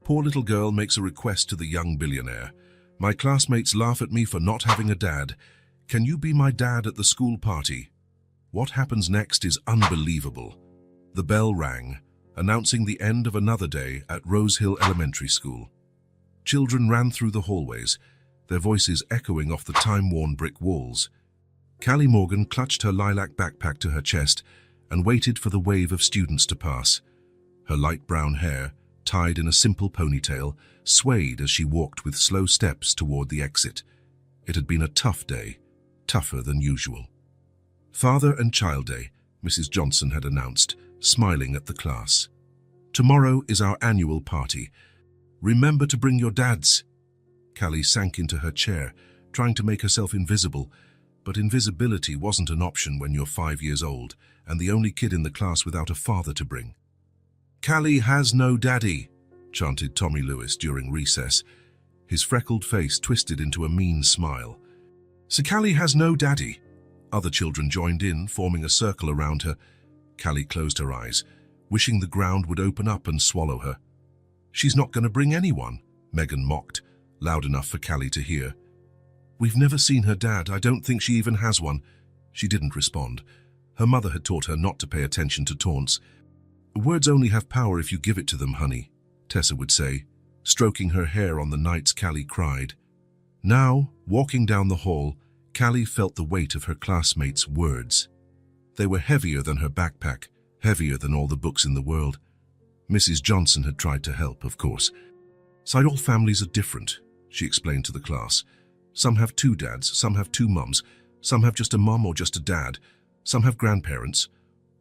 Poor little girl makes a request to the young billionaire. My classmates laugh at me for not having a dad. Can you be my dad at the school party? What happens next is unbelievable. The bell rang, announcing the end of another day at Rose Hill Elementary School. Children ran through the hallways, their voices echoing off the time-worn brick walls. Callie Morgan clutched her lilac backpack to her chest and waited for the wave of students to pass. Her light brown hair, tied in a simple ponytail, swayed as she walked with slow steps toward the exit. It had been a tough day, tougher than usual. Father and Child Day, Mrs. Johnson had announced, smiling at the class. Tomorrow is our annual party. Remember to bring your dads. Callie sank into her chair, trying to make herself invisible, but invisibility wasn't an option when you're 5 years old and the only kid in the class without a father to bring. Callie has no daddy, chanted Tommy Lewis during recess. His freckled face twisted into a mean smile. So Callie has no daddy. Other children joined in, forming a circle around her. Callie closed her eyes, wishing the ground would open up and swallow her. She's not going to bring anyone, Megan mocked, loud enough for Callie to hear. We've never seen her dad. I don't think she even has one. She didn't respond. Her mother had taught her not to pay attention to taunts. Words only have power if you give it to them, honey, Tessa would say, stroking her hair on the nights Callie cried. Now, walking down the hall, Callie felt the weight of her classmates' words. They were heavier than her backpack, heavier than all the books in the world. Mrs. Johnson had tried to help, of course. All families are different, she explained to the class. Some have 2 dads, some have 2 mums, some have just a mum or just a dad, some have grandparents.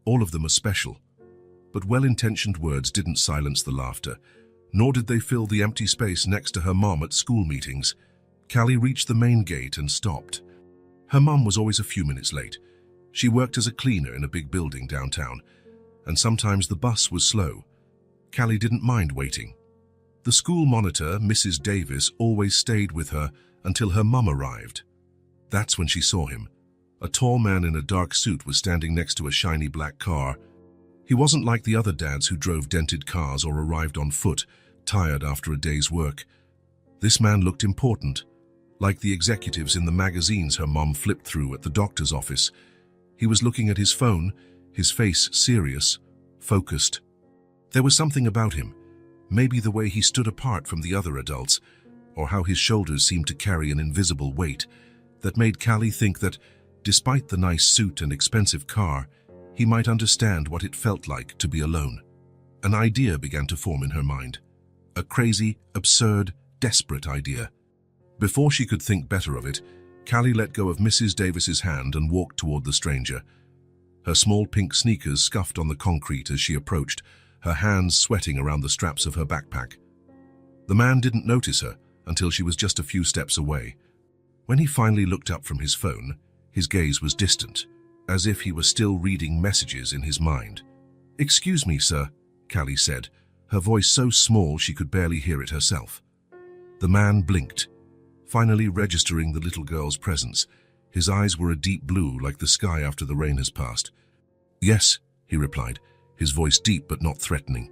All of them are special. But well-intentioned words didn't silence the laughter, nor did they fill the empty space next to her mom at school meetings. Callie reached the main gate and stopped. Her mum was always a few minutes late. She worked as a cleaner in a big building downtown, and sometimes the bus was slow. Callie didn't mind waiting. The school monitor, Mrs. Davis, always stayed with her until her mum arrived. That's when she saw him. A tall man in a dark suit was standing next to a shiny black car. He wasn't like the other dads who drove dented cars or arrived on foot, tired after a day's work. This man looked important, like the executives in the magazines her mom flipped through at the doctor's office. He was looking at his phone, his face serious, focused. There was something about him, maybe the way he stood apart from the other adults, or how his shoulders seemed to carry an invisible weight, that made Callie think that, despite the nice suit and expensive car, he might understand what it felt like to be alone. An idea began to form in her mind. A crazy, absurd, desperate idea. Before she could think better of it, Callie let go of Mrs. Davis's hand and walked toward the stranger. Her small pink sneakers scuffed on the concrete as she approached, her hands sweating around the straps of her backpack. The man didn't notice her until she was just a few steps away. When he finally looked up from his phone, his gaze was distant, as if he was still reading messages in his mind. "Excuse me, sir," Callie said, her voice so small she could barely hear it herself. The man blinked, finally registering the little girl's presence. His eyes were a deep blue, like the sky after the rain has passed. "Yes," he replied, his voice deep but not threatening.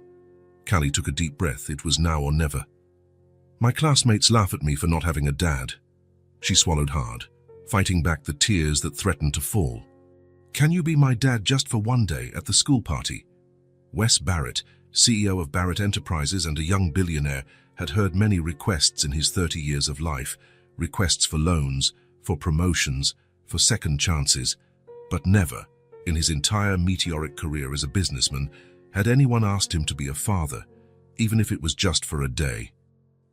Callie took a deep breath. It was now or never. "My classmates laugh at me for not having a dad." She swallowed hard, fighting back the tears that threatened to fall. "Can you be my dad just for one day at the school party?" Wes Barrett, CEO of Barrett Enterprises and a young billionaire, had heard many requests in his 30 years of life, requests for loans, for promotions, for second chances, but never, in his entire meteoric career as a businessman, had anyone asked him to be a father, even if it was just for a day.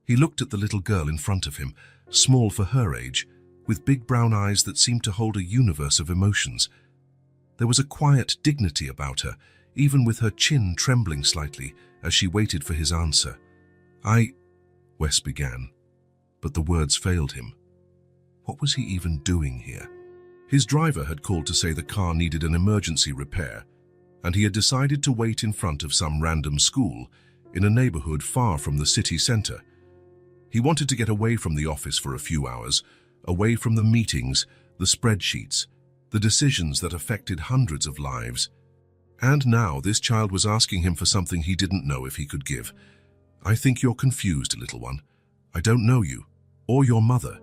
He looked at the little girl in front of him, small for her age, with big brown eyes that seemed to hold a universe of emotions. There was a quiet dignity about her, even with her chin trembling slightly as she waited for his answer. Wes began, but the words failed him. What was he even doing here? His driver had called to say the car needed an emergency repair, and he had decided to wait in front of some random school in a neighborhood far from the city center. He wanted to get away from the office for a few hours, away from the meetings, the spreadsheets, the decisions that affected hundreds of lives. And now this child was asking him for something he didn't know if he could give. I think you're confused, little one. I don't know you, or your mother.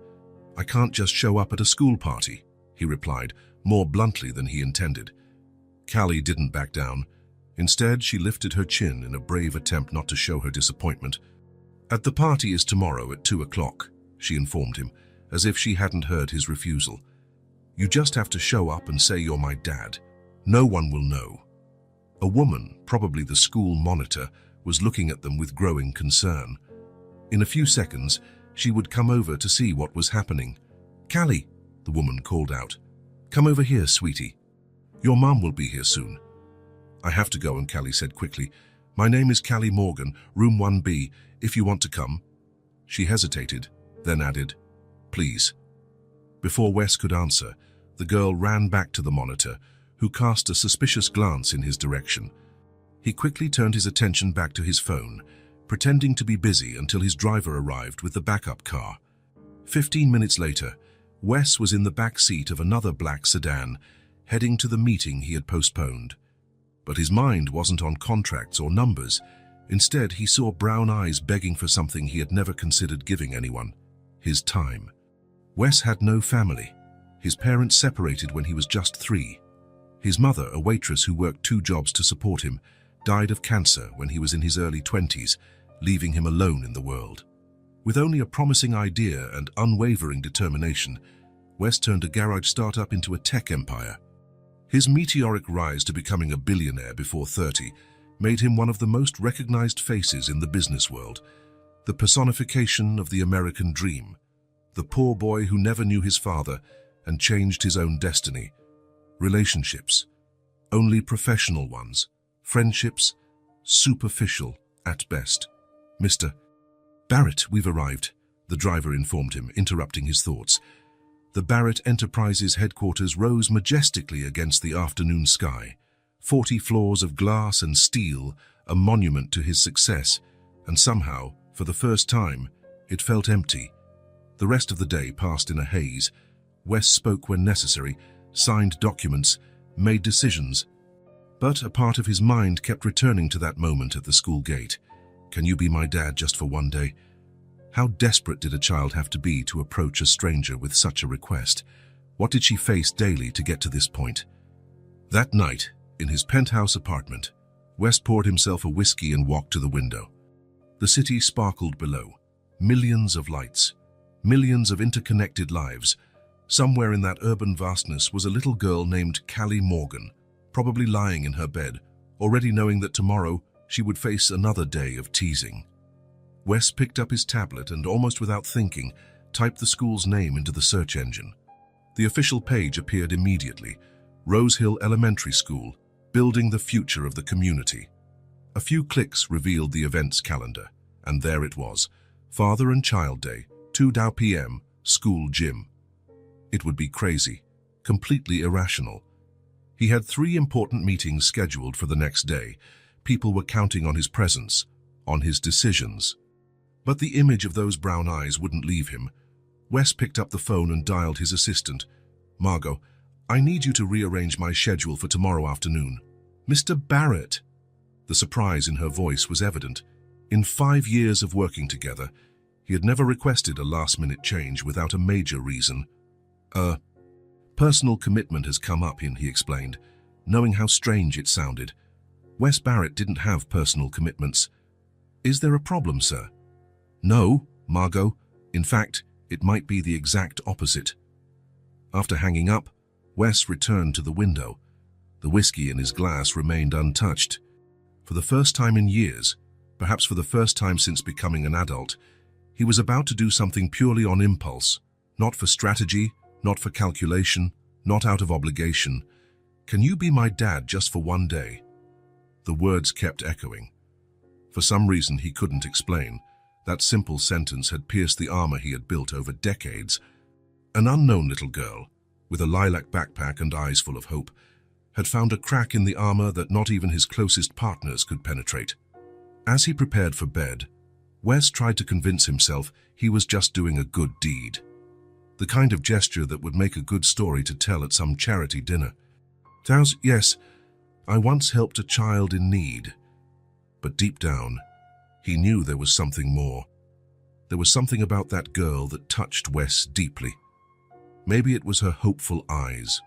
I can't just show up at a school party, he replied, more bluntly than he intended. Callie didn't back down. Instead, she lifted her chin in a brave attempt not to show her disappointment. At the party is tomorrow at 2 o'clock, she informed him, as if she hadn't heard his refusal. You just have to show up and say you're my dad. No one will know. A woman, probably the school monitor, was looking at them with growing concern. In a few seconds, she would come over to see what was happening. Callie, the woman called out. Come over here, sweetie. Your mom will be here soon. I have to go, and Callie said quickly. My name is Callie Morgan, room 1B, if you want to come. She hesitated, then added, please. Before Wes could answer, the girl ran back to the monitor, who cast a suspicious glance in his direction. He quickly turned his attention back to his phone, pretending to be busy until his driver arrived with the backup car. 15 minutes later, Wes was in the back seat of another black sedan, heading to the meeting he had postponed. But his mind wasn't on contracts or numbers. Instead, he saw brown eyes begging for something he had never considered giving anyone: his time. Wes had no family. His parents separated when he was just 3. His mother, a waitress who worked 2 jobs to support him, died of cancer when he was in his early 20s, leaving him alone in the world. With only a promising idea and unwavering determination, Wes turned a garage startup into a tech empire. His meteoric rise to becoming a billionaire before 30 made him one of the most recognized faces in the business world, the personification of the American dream, the poor boy who never knew his father and changed his own destiny. Relationships, only professional ones. Friendships, superficial at best. Mr. Barrett, we've arrived, the driver informed him, interrupting his thoughts. The Barrett Enterprises headquarters rose majestically against the afternoon sky, 40 floors of glass and steel, a monument to his success, and somehow, for the first time, it felt empty. The rest of the day passed in a haze. Wes spoke when necessary, signed documents, made decisions. But a part of his mind kept returning to that moment at the school gate. Can you be my dad just for one day? How desperate did a child have to be to approach a stranger with such a request? What did she face daily to get to this point? That night, in his penthouse apartment, Wes poured himself a whiskey and walked to the window. The city sparkled below. Millions of lights, millions of interconnected lives. Somewhere in that urban vastness was a little girl named Callie Morgan, probably lying in her bed, already knowing that tomorrow she would face another day of teasing. Wes picked up his tablet and, almost without thinking, typed the school's name into the search engine. The official page appeared immediately: Rose Hill Elementary School, building the future of the community. A few clicks revealed the events calendar, and there it was: Father and Child Day, 2 p.m., school gym. It would be crazy, completely irrational. He had 3 important meetings scheduled for the next day. People were counting on his presence, on his decisions. But the image of those brown eyes wouldn't leave him. Wes picked up the phone and dialed his assistant. Margot, I need you to rearrange my schedule for tomorrow afternoon. Mr. Barrett. The surprise in her voice was evident. In 5 years of working together, he had never requested a last-minute change without a major reason. Personal commitment has come up in, he explained, knowing how strange it sounded. Wes Barrett didn't have personal commitments. Is there a problem, sir? No, Margot. In fact, it might be the exact opposite. After hanging up, Wes returned to the window. The whiskey in his glass remained untouched. For the first time in years, perhaps for the first time since becoming an adult, he was about to do something purely on impulse, not for strategy, not for calculation, not out of obligation. Can you be my dad just for one day? The words kept echoing. For some reason he couldn't explain, that simple sentence had pierced the armor he had built over decades. An unknown little girl, with a lilac backpack and eyes full of hope, had found a crack in the armor that not even his closest partners could penetrate. As he prepared for bed, Wes tried to convince himself he was just doing a good deed. The kind of gesture that would make a good story to tell at some charity dinner. Yes, I once helped a child in need. But deep down, He knew there was something more. There was something about that girl that touched Wes deeply. Maybe it was her hopeful eyes,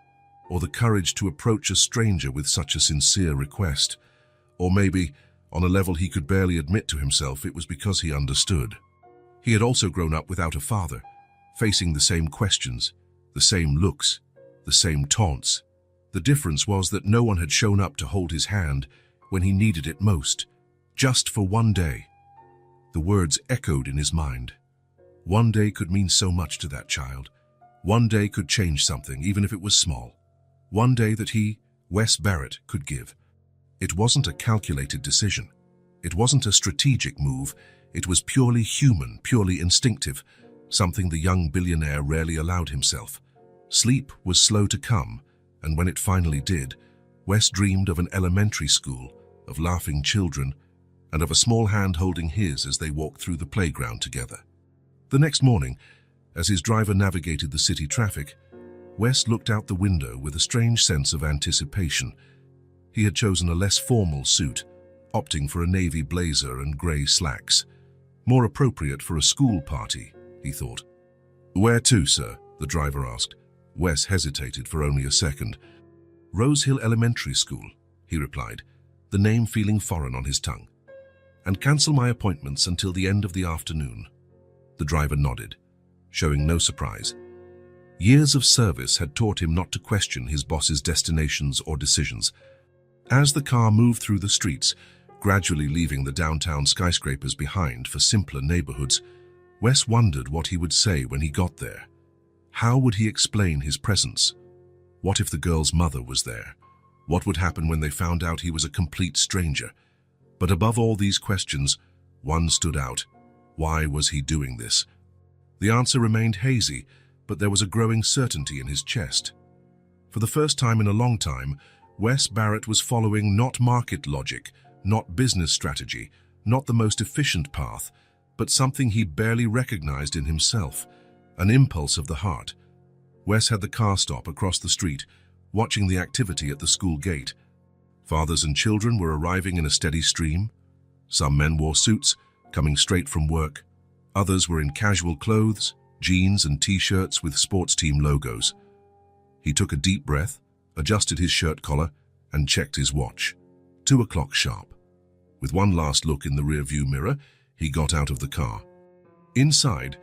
or the courage to approach a stranger with such a sincere request, or maybe, on a level he could barely admit to himself, it was because he understood. He had also grown up without a father, facing the same questions, the same looks, the same taunts. The difference was that no one had shown up to hold his hand when he needed it most, just for one day. The words echoed in his mind. One day could mean so much to that child. One day could change something, even if it was small. One day that he, Wes Barrett, could give. It wasn't a calculated decision. It wasn't a strategic move. It was purely human, purely instinctive, something the young billionaire rarely allowed himself. Sleep was slow to come, and when it finally did, Wes dreamed of an elementary school, of laughing children, and of a small hand holding his as they walked through the playground together. The next morning, as his driver navigated the city traffic, Wes looked out the window with a strange sense of anticipation. He had chosen a less formal suit, opting for a navy blazer and grey slacks. More appropriate for a school party, he thought. "Where to, sir?" the driver asked. Wes hesitated for only a second. "Rose Hill Elementary School," he replied, the name feeling foreign on his tongue. "And cancel my appointments until the end of the afternoon." The driver nodded, showing no surprise. Years of service had taught him not to question his boss's destinations or decisions. As the car moved through the streets, gradually leaving the downtown skyscrapers behind for simpler neighborhoods, Wes wondered what he would say when he got there. How would he explain his presence? What if the girl's mother was there? What would happen when they found out he was a complete stranger? But above all these questions, one stood out. Why was he doing this? The answer remained hazy, but there was a growing certainty in his chest. For the first time in a long time, Wes Barrett was following not market logic, not business strategy, not the most efficient path, but something he barely recognized in himself, an impulse of the heart. Wes had the car stop across the street, watching the activity at the school gate. Fathers and children were arriving in a steady stream. Some men wore suits, coming straight from work. Others were in casual clothes, jeans and t-shirts with sports team logos. He took a deep breath, adjusted his shirt collar, and checked his watch. 2 o'clock sharp. With one last look in the rearview mirror, he got out of the car. Inside,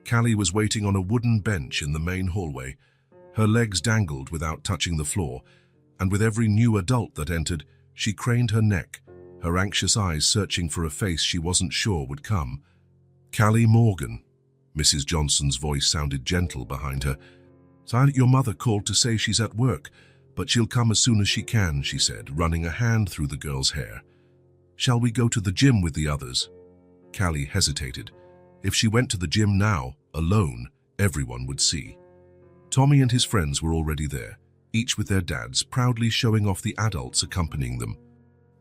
Callie was waiting on a wooden bench in the main hallway. Her legs dangled without touching the floor, and with every new adult that entered, she craned her neck, her anxious eyes searching for a face she wasn't sure would come. "Callie Morgan." Mrs. Johnson's voice sounded gentle behind her. "Your mother called to say she's at work, but she'll come as soon as she can," she said, running a hand through the girl's hair. "Shall we go to the gym with the others?" Callie hesitated. If she went to the gym now, alone, everyone would see. Tommy and his friends were already there, each with their dads, proudly showing off the adults accompanying them.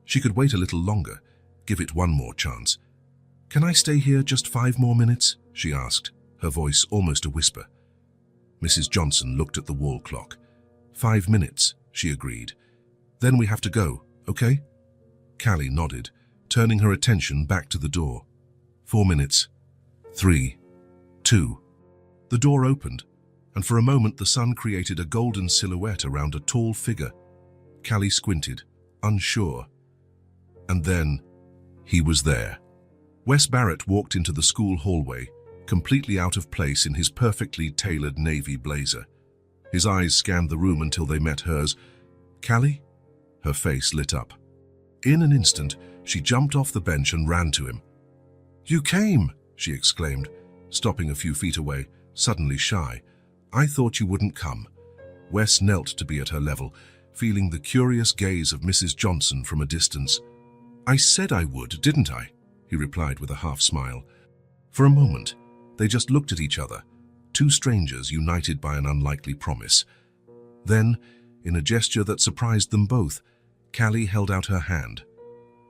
She could wait a little longer, give it one more chance. "Can I stay here just 5 more minutes?" she asked, her voice almost a whisper. Mrs. Johnson looked at the wall clock. 5 minutes, she agreed. "Then we have to go, okay?" Callie nodded, turning her attention back to the door. 4 minutes. 3. 2. The door opened, and for a moment the sun created a golden silhouette around a tall figure. Callie squinted, unsure. And then, he was there. Wes Barrett walked into the school hallway, completely out of place in his perfectly tailored navy blazer. His eyes scanned the room until they met hers. "Callie?" Her face lit up. In an instant, she jumped off the bench and ran to him. "You came!" she exclaimed, stopping a few feet away, suddenly shy. "I thought you wouldn't come." Wes knelt to be at her level, feeling the curious gaze of Mrs. Johnson from a distance. "I said I would, didn't I?" he replied with a half smile. For a moment, they just looked at each other, two strangers united by an unlikely promise. Then, in a gesture that surprised them both, Callie held out her hand.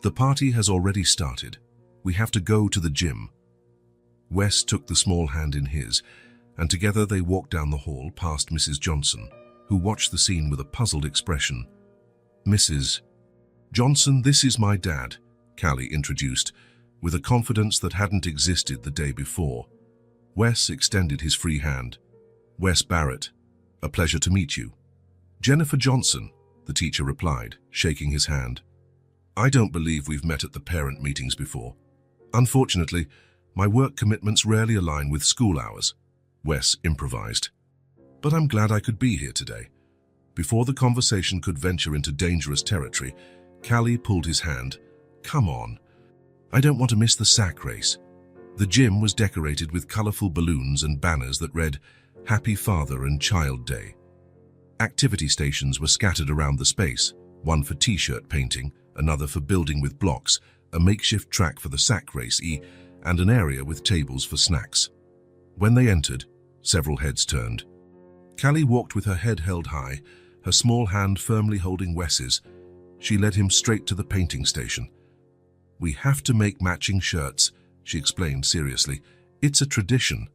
"The party has already started. We have to go to the gym." Wes took the small hand in his, and together they walked down the hall past Mrs. Johnson, who watched the scene with a puzzled expression. "Mrs. Johnson, this is my dad," Callie introduced, with a confidence that hadn't existed the day before. Wes extended his free hand. "Wes Barrett, a pleasure to meet you." "Jennifer Johnson," the teacher replied, shaking his hand. "I don't believe we've met at the parent meetings before. Unfortunately, my work commitments rarely align with school hours," Wes improvised. "But I'm glad I could be here today." Before the conversation could venture into dangerous territory, Callie pulled his hand. "Come on. I don't want to miss the sack race." The gym was decorated with colorful balloons and banners that read, "Happy Father and Child Day." Activity stations were scattered around the space, one for t-shirt painting, another for building with blocks, a makeshift track for the sack race, and an area with tables for snacks. When they entered, several heads turned. Callie walked with her head held high, her small hand firmly holding Wes's. She led him straight to the painting station. "We have to make matching shirts," she explained seriously. "It's a tradition."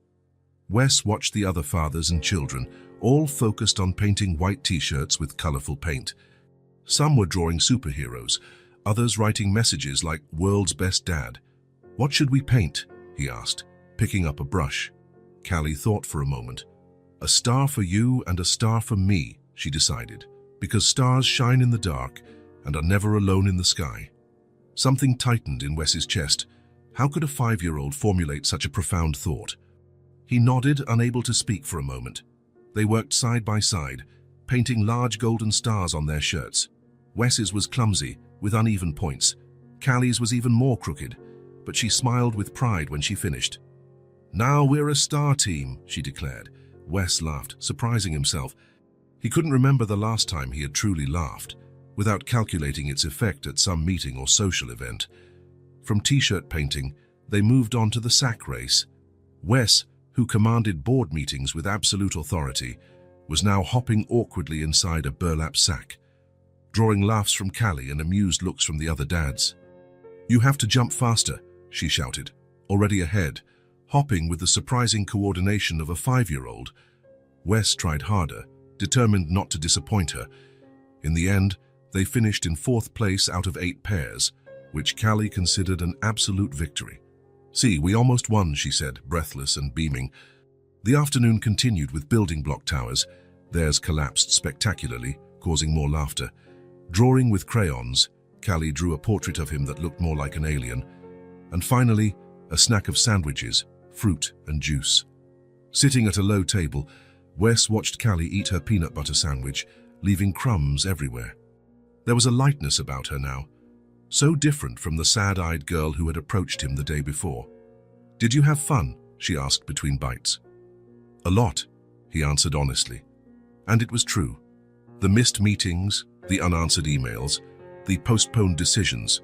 Wes watched the other fathers and children, all focused on painting white t-shirts with colorful paint. Some were drawing superheroes, others writing messages like "World's Best Dad." "What should we paint?" he asked, picking up a brush. Callie thought for a moment. "A star for you and a star for me," she decided, "because stars shine in the dark and are never alone in the sky." Something tightened in Wes's chest. How could a 5-year-old formulate such a profound thought? He nodded, unable to speak for a moment. They worked side by side, painting large golden stars on their shirts. Wes's was clumsy, with uneven points. Callie's was even more crooked, but she smiled with pride when she finished. "Now we're a star team," she declared. Wes laughed, surprising himself. He couldn't remember the last time he had truly laughed, without calculating its effect at some meeting or social event. From t-shirt painting, they moved on to the sack race. Wes, who commanded board meetings with absolute authority, was now hopping awkwardly inside a burlap sack, drawing laughs from Callie and amused looks from the other dads. "You have to jump faster," she shouted, already ahead, hopping with the surprising coordination of a 5-year-old. Wes tried harder, determined not to disappoint her. In the end, they finished in 4th place out of 8 pairs, which Callie considered an absolute victory. "See, we almost won," she said, breathless and beaming. The afternoon continued with building block towers. Theirs collapsed spectacularly, causing more laughter. Drawing with crayons, Callie drew a portrait of him that looked more like an alien. And finally, a snack of sandwiches, fruit and juice. Sitting at a low table, Wes watched Callie eat her peanut butter sandwich, leaving crumbs everywhere. There was a lightness about her now, so different from the sad-eyed girl who had approached him the day before. "Did you have fun?" she asked between bites. "A lot," he answered honestly. And it was true. The missed meetings, the unanswered emails, the postponed decisions,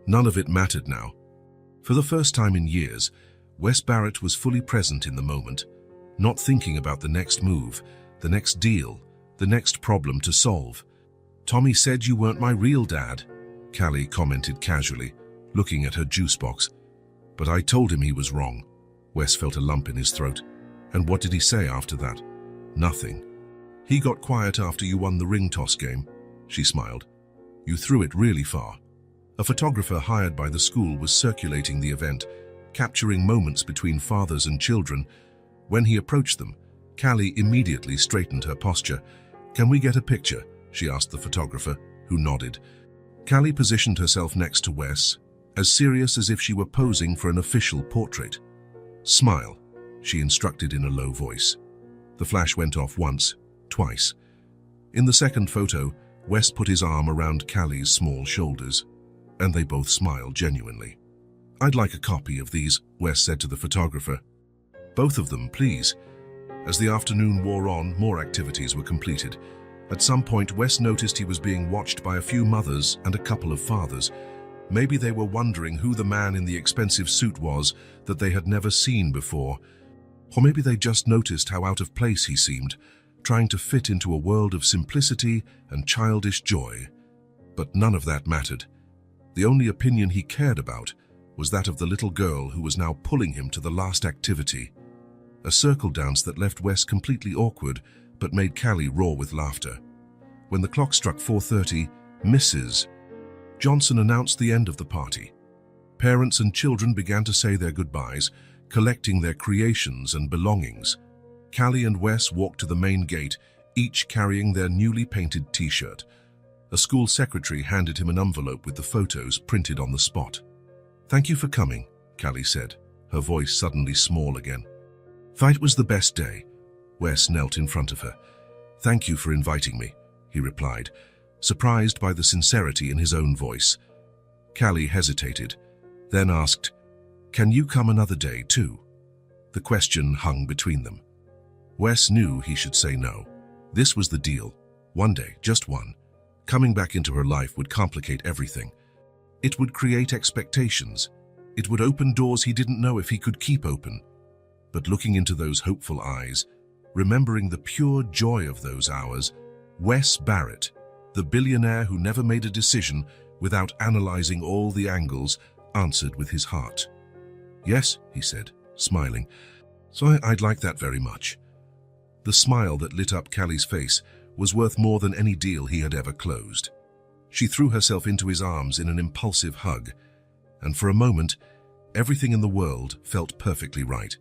none of it mattered now. For the first time in years, Wes Barrett was fully present in the moment, not thinking about the next move, the next deal, the next problem to solve. "Tommy said you weren't my real dad," Callie commented casually, looking at her juice box. "But I told him he was wrong." Wes felt a lump in his throat. "And what did he say after that?" "Nothing. He got quiet after you won the ring toss game," she smiled. "You threw it really far." A photographer hired by the school was circulating the event, capturing moments between fathers and children. When he approached them, Callie immediately straightened her posture. "Can we get a picture?" she asked the photographer, who nodded. Callie positioned herself next to Wes, as serious as if she were posing for an official portrait. "Smile," she instructed in a low voice. The flash went off once, twice. In the second photo, Wes put his arm around Callie's small shoulders, and they both smiled genuinely. "I'd like a copy of these," Wes said to the photographer. "Both of them, please." As the afternoon wore on, more activities were completed. At some point, Wes noticed he was being watched by a few mothers and a couple of fathers. Maybe they were wondering who the man in the expensive suit was that they had never seen before. Or maybe they just noticed how out of place he seemed, trying to fit into a world of simplicity and childish joy. But none of that mattered. The only opinion he cared about was that of the little girl who was now pulling him to the last activity. A circle dance that left Wes completely awkward, but made Callie roar with laughter. When the clock struck 4:30, Mrs. Johnson announced the end of the party. Parents and children began to say their goodbyes, collecting their creations and belongings. Callie and Wes walked to the main gate, each carrying their newly painted t-shirt. A school secretary handed him an envelope with the photos printed on the spot. "Thank you for coming," Callie said, her voice suddenly small again. "It was the best day." Wes knelt in front of her. "Thank you for inviting me," he replied, surprised by the sincerity in his own voice. Callie hesitated, then asked, "Can you come another day too?" The question hung between them. Wes knew he should say no. This was the deal. One day, just one. Coming back into her life would complicate everything. It would create expectations. It would open doors he didn't know if he could keep open. But looking into those hopeful eyes, remembering the pure joy of those hours, Wes Barrett, the billionaire who never made a decision without analyzing all the angles, answered with his heart. "Yes," he said, smiling. "So I'd like that very much." The smile that lit up Callie's face was worth more than any deal he had ever closed. She threw herself into his arms in an impulsive hug, and for a moment, everything in the world felt perfectly right.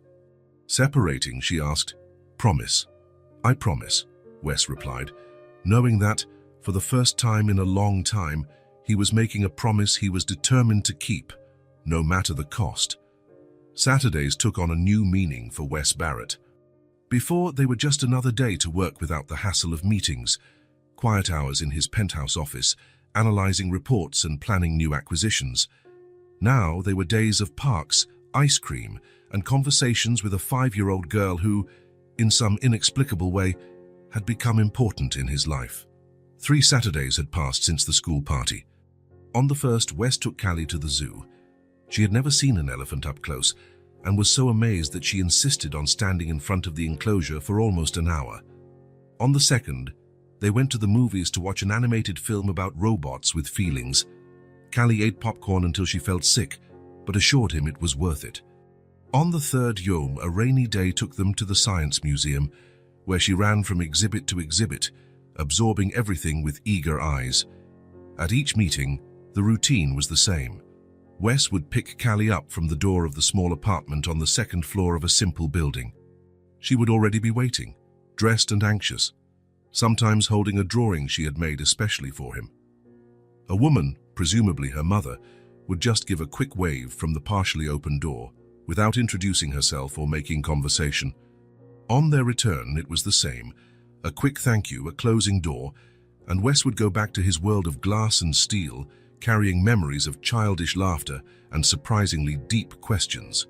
Separating, she asked, "Promise." "I promise," Wes replied, knowing that, for the first time in a long time, he was making a promise he was determined to keep, no matter the cost. Saturdays took on a new meaning for Wes Barrett. Before, they were just another day to work without the hassle of meetings, quiet hours in his penthouse office, analyzing reports and planning new acquisitions. Now they were days of parks, ice cream, and conversations with a 5-year-old girl who, in some inexplicable way, had become important in his life. 3 Saturdays had passed since the school party. On the first, Wes took Callie to the zoo. She had never seen an elephant up close, and was so amazed that she insisted on standing in front of the enclosure for almost an hour. On the second, they went to the movies to watch an animated film about robots with feelings. Callie ate popcorn until she felt sick, but assured him it was worth it. On the third Yom, a rainy day took them to the Science Museum, where she ran from exhibit to exhibit, absorbing everything with eager eyes. At each meeting, the routine was the same. Wes would pick Callie up from the door of the small apartment on the 2nd floor of a simple building. She would already be waiting, dressed and anxious, sometimes holding a drawing she had made especially for him. A woman, presumably her mother, would just give a quick wave from the partially open door, without introducing herself or making conversation. On their return, it was the same, a quick thank you, a closing door, and Wes would go back to his world of glass and steel, carrying memories of childish laughter and surprisingly deep questions.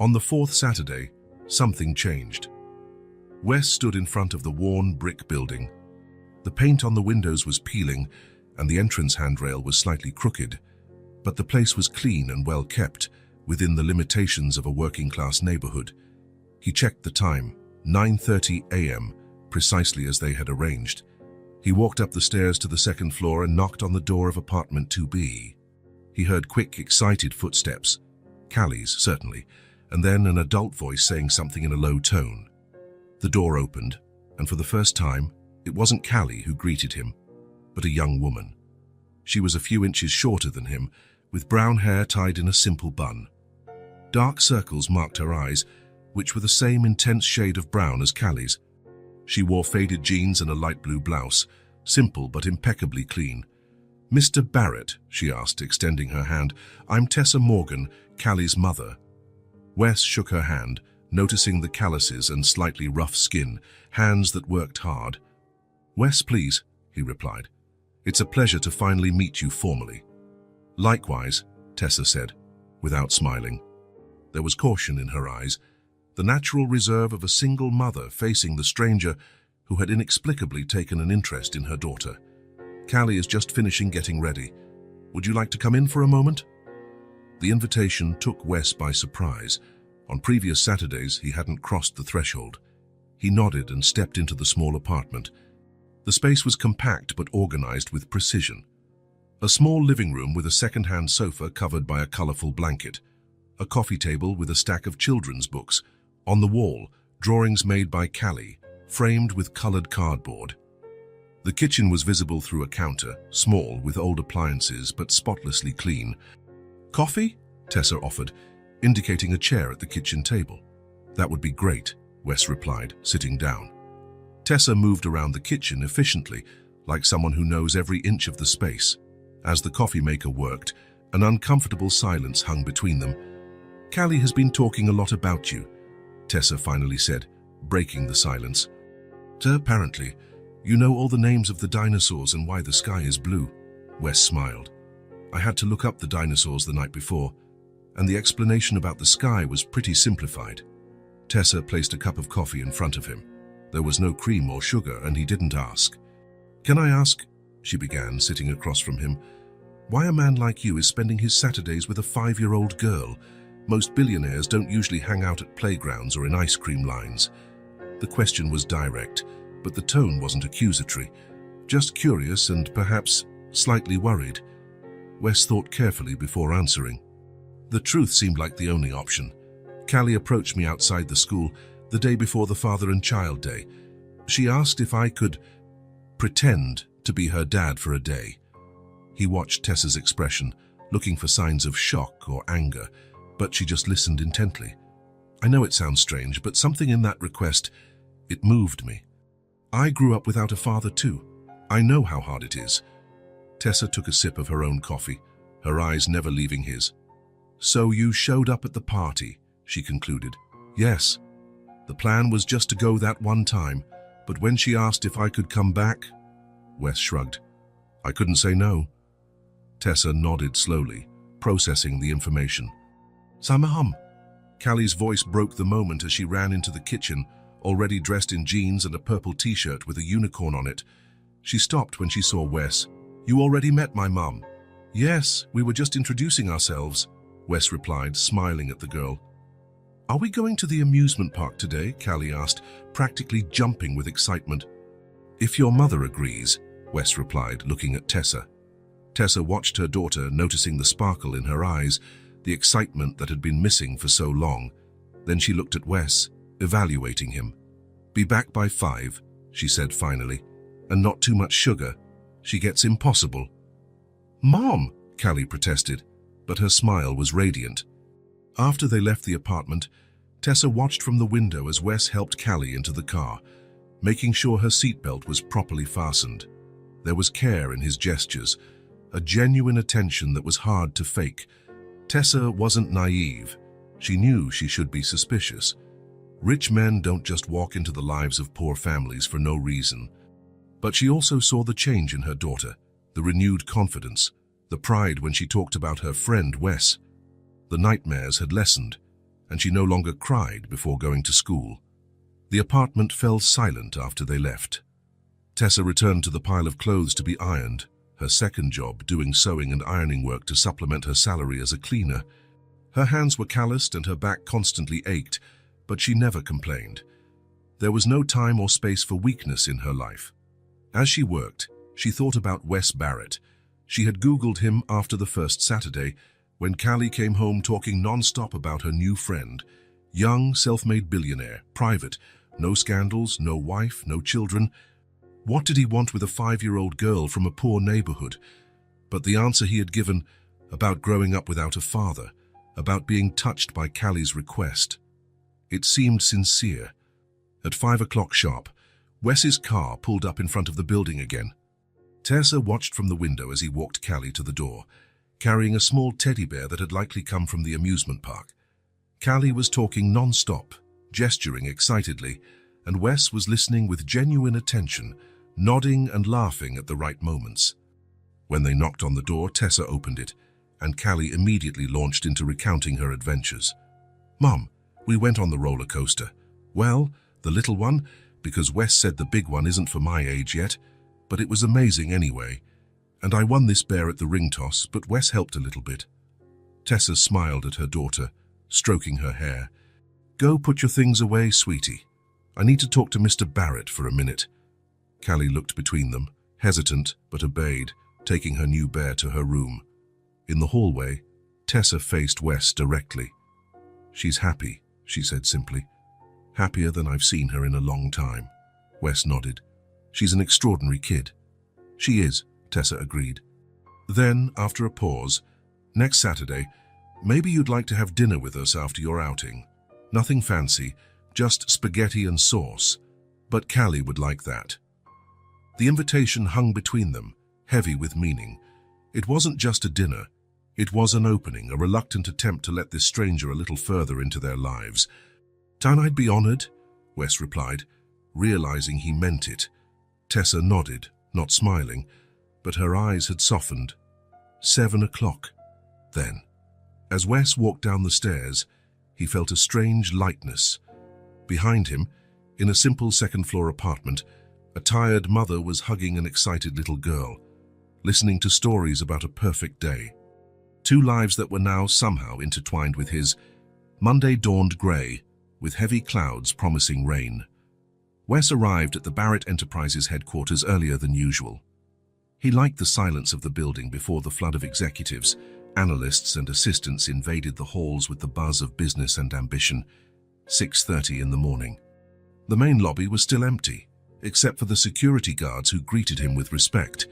On the 4th Saturday, something changed. Wes stood in front of the worn brick building. The paint on the windows was peeling, and the entrance handrail was slightly crooked, but the place was clean and well kept, within the limitations of a working-class neighborhood. He checked the time, 9:30 a.m., precisely as they had arranged. He walked up the stairs to the 2nd floor and knocked on the door of apartment 2B. He heard quick, excited footsteps, Callie's certainly, and then an adult voice saying something in a low tone. The door opened, and for the first time, it wasn't Callie who greeted him, but a young woman. She was a few inches shorter than him, with brown hair tied in a simple bun. Dark circles marked her eyes, which were the same intense shade of brown as Callie's. She wore faded jeans and a light blue blouse, simple but impeccably clean. "Mr. Barrett," she asked, extending her hand. "I'm Tessa Morgan, Callie's mother." Wes shook her hand, noticing the calluses and slightly rough skin, hands that worked hard. "Wes, please," he replied. "It's a pleasure to finally meet you formally." "Likewise," Tessa said, without smiling. There was caution in her eyes, the natural reserve of a single mother facing the stranger who had inexplicably taken an interest in her daughter. "Callie is just finishing getting ready. Would you like to come in for a moment?" The invitation took Wes by surprise. On previous Saturdays, he hadn't crossed the threshold. He nodded and stepped into the small apartment. The space was compact but organized with precision. A small living room with a second-hand sofa covered by a colorful blanket. A coffee table with a stack of children's books. On the wall, drawings made by Callie, framed with colored cardboard. The kitchen was visible through a counter, small with old appliances but spotlessly clean. Coffee? Tessa offered, indicating a chair at the kitchen table. That would be great, Wes replied, sitting down. Tessa moved around the kitchen efficiently, like someone who knows every inch of the space. As the coffee maker worked, an uncomfortable silence hung between them. Callie has been talking a lot about you, Tessa finally said, breaking the silence. Apparently, you know all the names of the dinosaurs and why the sky is blue, Wes smiled. I had to look up the dinosaurs the night before, and the explanation about the sky was pretty simplified. Tessa placed a cup of coffee in front of him. There was no cream or sugar, and he didn't ask. Can I ask, she began, sitting across from him, why a man like you is spending his Saturdays with a 5-year-old girl? Most billionaires don't usually hang out at playgrounds or in ice cream lines. The question was direct, but the tone wasn't accusatory, just curious and perhaps slightly worried. Wes thought carefully before answering. The truth seemed like the only option. Callie approached me outside the school the day before the Father and Child Day. She asked if I could pretend to be her dad for a day. He watched Tessa's expression, looking for signs of shock or anger, but she just listened intently. I know it sounds strange, but something in that request, it moved me. I grew up without a father too. I know how hard it is. Tessa took a sip of her own coffee, her eyes never leaving his. So you showed up at the party, she concluded. Yes. The plan was just to go that one time, but when she asked if I could come back, Wes shrugged. I couldn't say no. Tessa nodded slowly, processing the information. Samaham. Callie's voice broke the moment as she ran into the kitchen, already dressed in jeans and a purple t-shirt with a unicorn on it. She stopped when she saw Wes. You already met my mum. Yes, we were just introducing ourselves, Wes replied, smiling at the girl. Are we going to the amusement park today? Callie asked, practically jumping with excitement. If your mother agrees, Wes replied, looking at Tessa. Tessa watched her daughter, noticing the sparkle in her eyes, the excitement that had been missing for so long. Then she looked at Wes, evaluating him. Be back by 5, she said finally. And not too much sugar. She gets impossible. Mom, Callie protested, but her smile was radiant. After they left the apartment, Tessa watched from the window as Wes helped Callie into the car, making sure her seatbelt was properly fastened. There was care in his gestures, a genuine attention that was hard to fake. Tessa wasn't naive. She knew she should be suspicious. Rich men don't just walk into the lives of poor families for no reason. But she also saw the change in her daughter, the renewed confidence, the pride when she talked about her friend Wes. The nightmares had lessened, and she no longer cried before going to school. The apartment fell silent after they left. Tessa returned to the pile of clothes to be ironed, her second job doing sewing and ironing work to supplement her salary as a cleaner. Her hands were calloused and her back constantly ached, but she never complained. There was no time or space for weakness in her life. As she worked, she thought about Wes Barrett. She had Googled him after the first Saturday, when Callie came home talking non-stop about her new friend. Young, self-made billionaire, private, no scandals, no wife, no children. What did he want with a 5-year-old girl from a poor neighborhood? But the answer he had given, about growing up without a father, about being touched by Callie's request. It seemed sincere. At 5 o'clock sharp, Wes's car pulled up in front of the building again. Tessa watched from the window as he walked Callie to the door, carrying a small teddy bear that had likely come from the amusement park. Callie was talking non-stop, gesturing excitedly, and Wes was listening with genuine attention, nodding and laughing at the right moments. When they knocked on the door, Tessa opened it, and Callie immediately launched into recounting her adventures. Mum, we went on the roller coaster. Well, the little one, because Wes said the big one isn't for my age yet, but it was amazing anyway. And I won this bear at the ring toss, but Wes helped a little bit. Tessa smiled at her daughter, stroking her hair. Go put your things away, sweetie. I need to talk to Mr. Barrett for a minute. Callie looked between them, hesitant but obeyed, taking her new bear to her room. In the hallway, Tessa faced Wes directly. She's happy, she said simply. Happier than I've seen her in a long time. Wes nodded. She's an extraordinary kid. She is, Tessa agreed. Then, after a pause, next Saturday, Maybe you'd like to have dinner with us after your outing. Nothing fancy, just spaghetti and sauce. But Callie would like that. The invitation hung between them, heavy with meaning. It wasn't just a dinner. It was an opening, a reluctant attempt to let this stranger a little further into their lives. "I'd be honored," Wes replied, realizing he meant it. Tessa nodded, not smiling, but her eyes had softened. 7 o'clock. Then, as Wes walked down the stairs, he felt a strange lightness. Behind him, in a simple second-floor apartment, a tired mother was hugging an excited little girl, listening to stories about a perfect day. Two lives that were now somehow intertwined with his. Monday dawned grey, with heavy clouds promising rain. Wes arrived at the Barrett Enterprises headquarters earlier than usual. He liked the silence of the building before the flood of executives, analysts and assistants invaded the halls with the buzz of business and ambition. 6:30 in the morning. The main lobby was still empty, except for the security guards who greeted him with respect.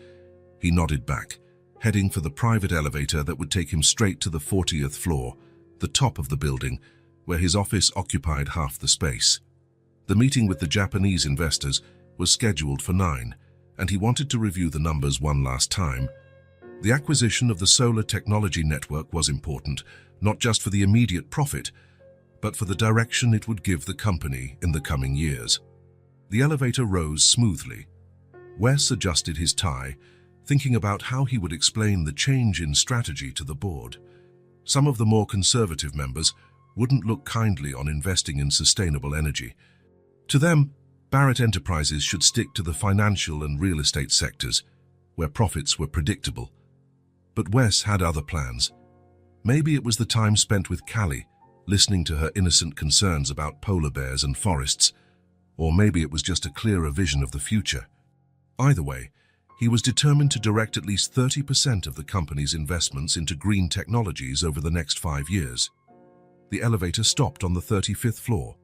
He nodded back, heading for the private elevator that would take him straight to the 40th floor, the top of the building, where his office occupied half the space. The meeting with the Japanese investors was scheduled for 9, and he wanted to review the numbers one last time. The acquisition of the solar technology network was important, not just for the immediate profit, but for the direction it would give the company in the coming years. The elevator rose smoothly. Wes adjusted his tie, thinking about how he would explain the change in strategy to the board. Some of the more conservative members wouldn't look kindly on investing in sustainable energy. To them, Barrett Enterprises should stick to the financial and real estate sectors, where profits were predictable. But Wes had other plans. Maybe it was the time spent with Callie, listening to her innocent concerns about polar bears and forests, or maybe it was just a clearer vision of the future. Either way, he was determined to direct at least 30% of the company's investments into green technologies over the next 5 years. The elevator stopped on the 35th floor.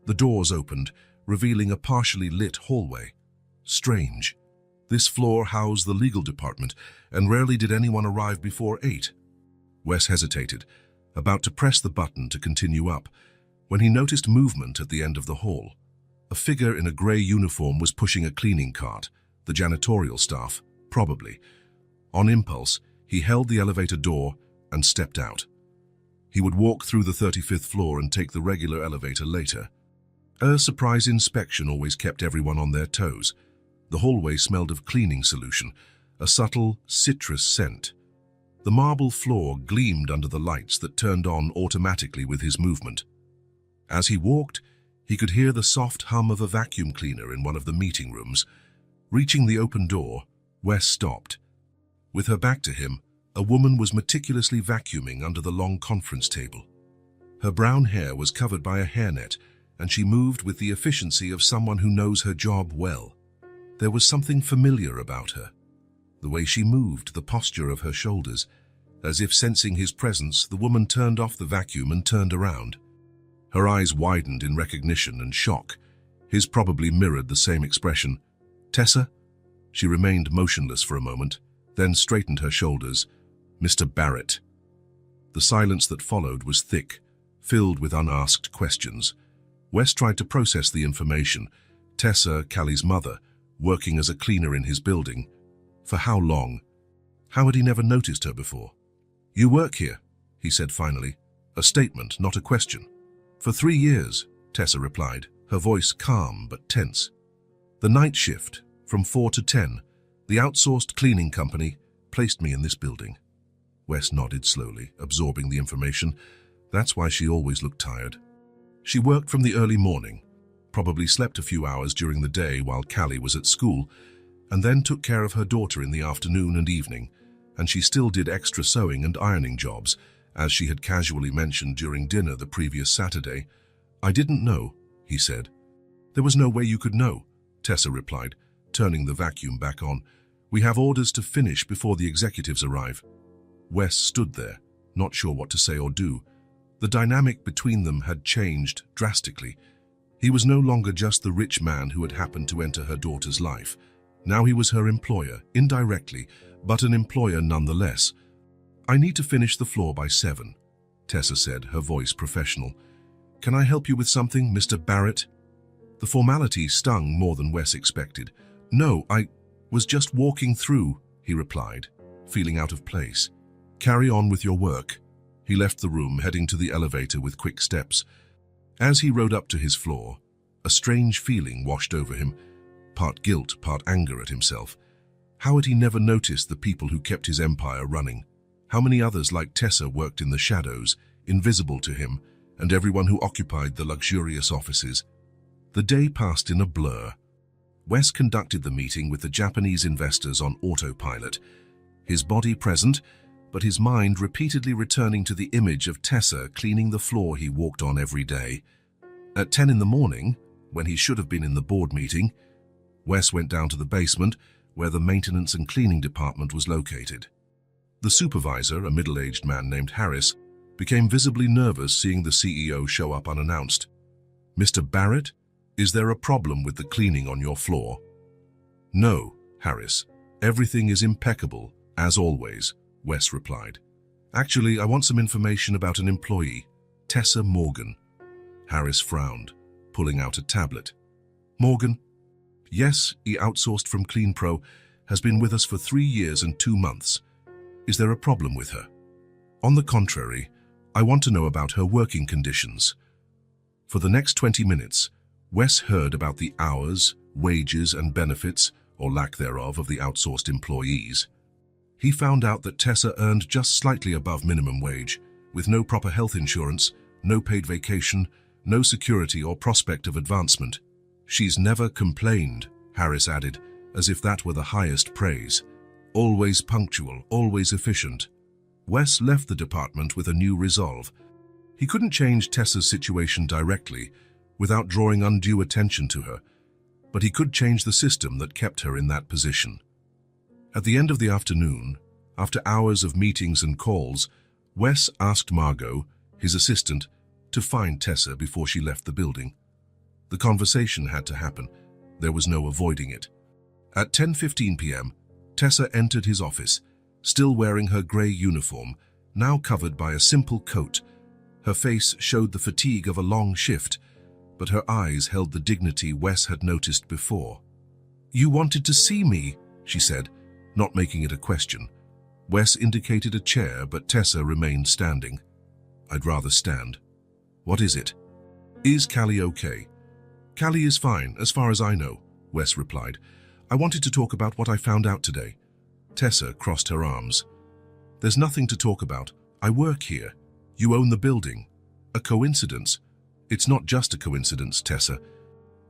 The doors opened, revealing a partially lit hallway. Strange. This floor housed the legal department, and rarely did anyone arrive before 8. Wes hesitated, about to press the button to continue up, when he noticed movement at the end of the hall. A figure in a grey uniform was pushing a cleaning cart, the janitorial staff, probably. On impulse, he held the elevator door and stepped out. He would walk through the 35th floor and take the regular elevator later. A surprise inspection always kept everyone on their toes. The hallway smelled of cleaning solution, a subtle citrus scent. The marble floor gleamed under the lights that turned on automatically with his movement. As he walked, he could hear the soft hum of a vacuum cleaner in one of the meeting rooms. Reaching the open door, Wes stopped. With her back to him, a woman was meticulously vacuuming under the long conference table. Her brown hair was covered by a hairnet, and she moved with the efficiency of someone who knows her job well. There was something familiar about her. The way she moved, the posture of her shoulders. As if sensing his presence, the woman turned off the vacuum and turned around. Her eyes widened in recognition and shock. His probably mirrored the same expression. "Tessa?" She remained motionless for a moment, then straightened her shoulders. "Mr. Barrett." The silence that followed was thick, filled with unasked questions. Wes tried to process the information. Tessa, Callie's mother, working as a cleaner in his building. For how long? How had he never noticed her before? "You work here," he said finally. A statement, not a question. "For 3 years," Tessa replied, her voice calm but tense. "The night shift, from 4 to 10, the outsourced cleaning company placed me in this building." Wes nodded slowly, absorbing the information. That's why she always looked tired. She worked from the early morning, probably slept a few hours during the day while Callie was at school, and then took care of her daughter in the afternoon and evening, and she still did extra sewing and ironing jobs, as she had casually mentioned during dinner the previous Saturday. "I didn't know," he said. "There was no way you could know," Tessa replied, turning the vacuum back on. "We have orders to finish before the executives arrive." Wes stood there, not sure what to say or do. The dynamic between them had changed drastically. He was no longer just the rich man who had happened to enter her daughter's life. Now he was her employer, indirectly, but an employer nonetheless. "I need to finish the floor by 7. Tessa said, her voice professional. "Can I help you with something, Mr. Barrett?" The formality stung more than Wes expected. "No, I was just walking through," he replied, feeling out of place. "Carry on with your work." He left the room, heading to the elevator with quick steps. As he rode up to his floor, a strange feeling washed over him, part guilt, part anger at himself. How had he never noticed the people who kept his empire running? How many others like Tessa worked in the shadows, invisible to him, and everyone who occupied the luxurious offices? The day passed in a blur. Wes conducted the meeting with the Japanese investors on autopilot, his body present, but his mind repeatedly returning to the image of Tessa cleaning the floor he walked on every day. At 10 in the morning, when he should have been in the board meeting, Wes went down to the basement where the maintenance and cleaning department was located. The supervisor, a middle-aged man named Harris, became visibly nervous seeing the CEO show up unannounced. "Mr. Barrett, is there a problem with the cleaning on your floor?" "No, Harris. Everything is impeccable, as always," Wes replied. "Actually, I want some information about an employee, Tessa Morgan." Harris frowned, pulling out a tablet. "Morgan? Yes, he outsourced from CleanPro, has been with us for 3 years and 2 months. Is there a problem with her?" "On the contrary, I want to know about her working conditions." For the next 20 minutes, Wes heard about the hours, wages and benefits, or lack thereof, of the outsourced employees. He found out that Tessa earned just slightly above minimum wage, with no proper health insurance, no paid vacation, no security or prospect of advancement. "She's never complained," Harris added, as if that were the highest praise. "Always punctual, always efficient." Wes left the department with a new resolve. He couldn't change Tessa's situation directly, without drawing undue attention to her, but he could change the system that kept her in that position. At the end of the afternoon, after hours of meetings and calls, Wes asked Margot, his assistant, to find Tessa before she left the building. The conversation had to happen. There was no avoiding it. At 10:15 p.m., Tessa entered his office, still wearing her grey uniform, now covered by a simple coat. Her face showed the fatigue of a long shift, but her eyes held the dignity Wes had noticed before. "You wanted to see me," she said, not making it a question. Wes indicated a chair, but Tessa remained standing. "I'd rather stand." "What is it?" "Is Callie okay?" "Callie is fine, as far as I know," Wes replied. "I wanted to talk about what I found out today." Tessa crossed her arms. "There's nothing to talk about. I work here. You own the building. A coincidence? It's not just a coincidence, Tessa.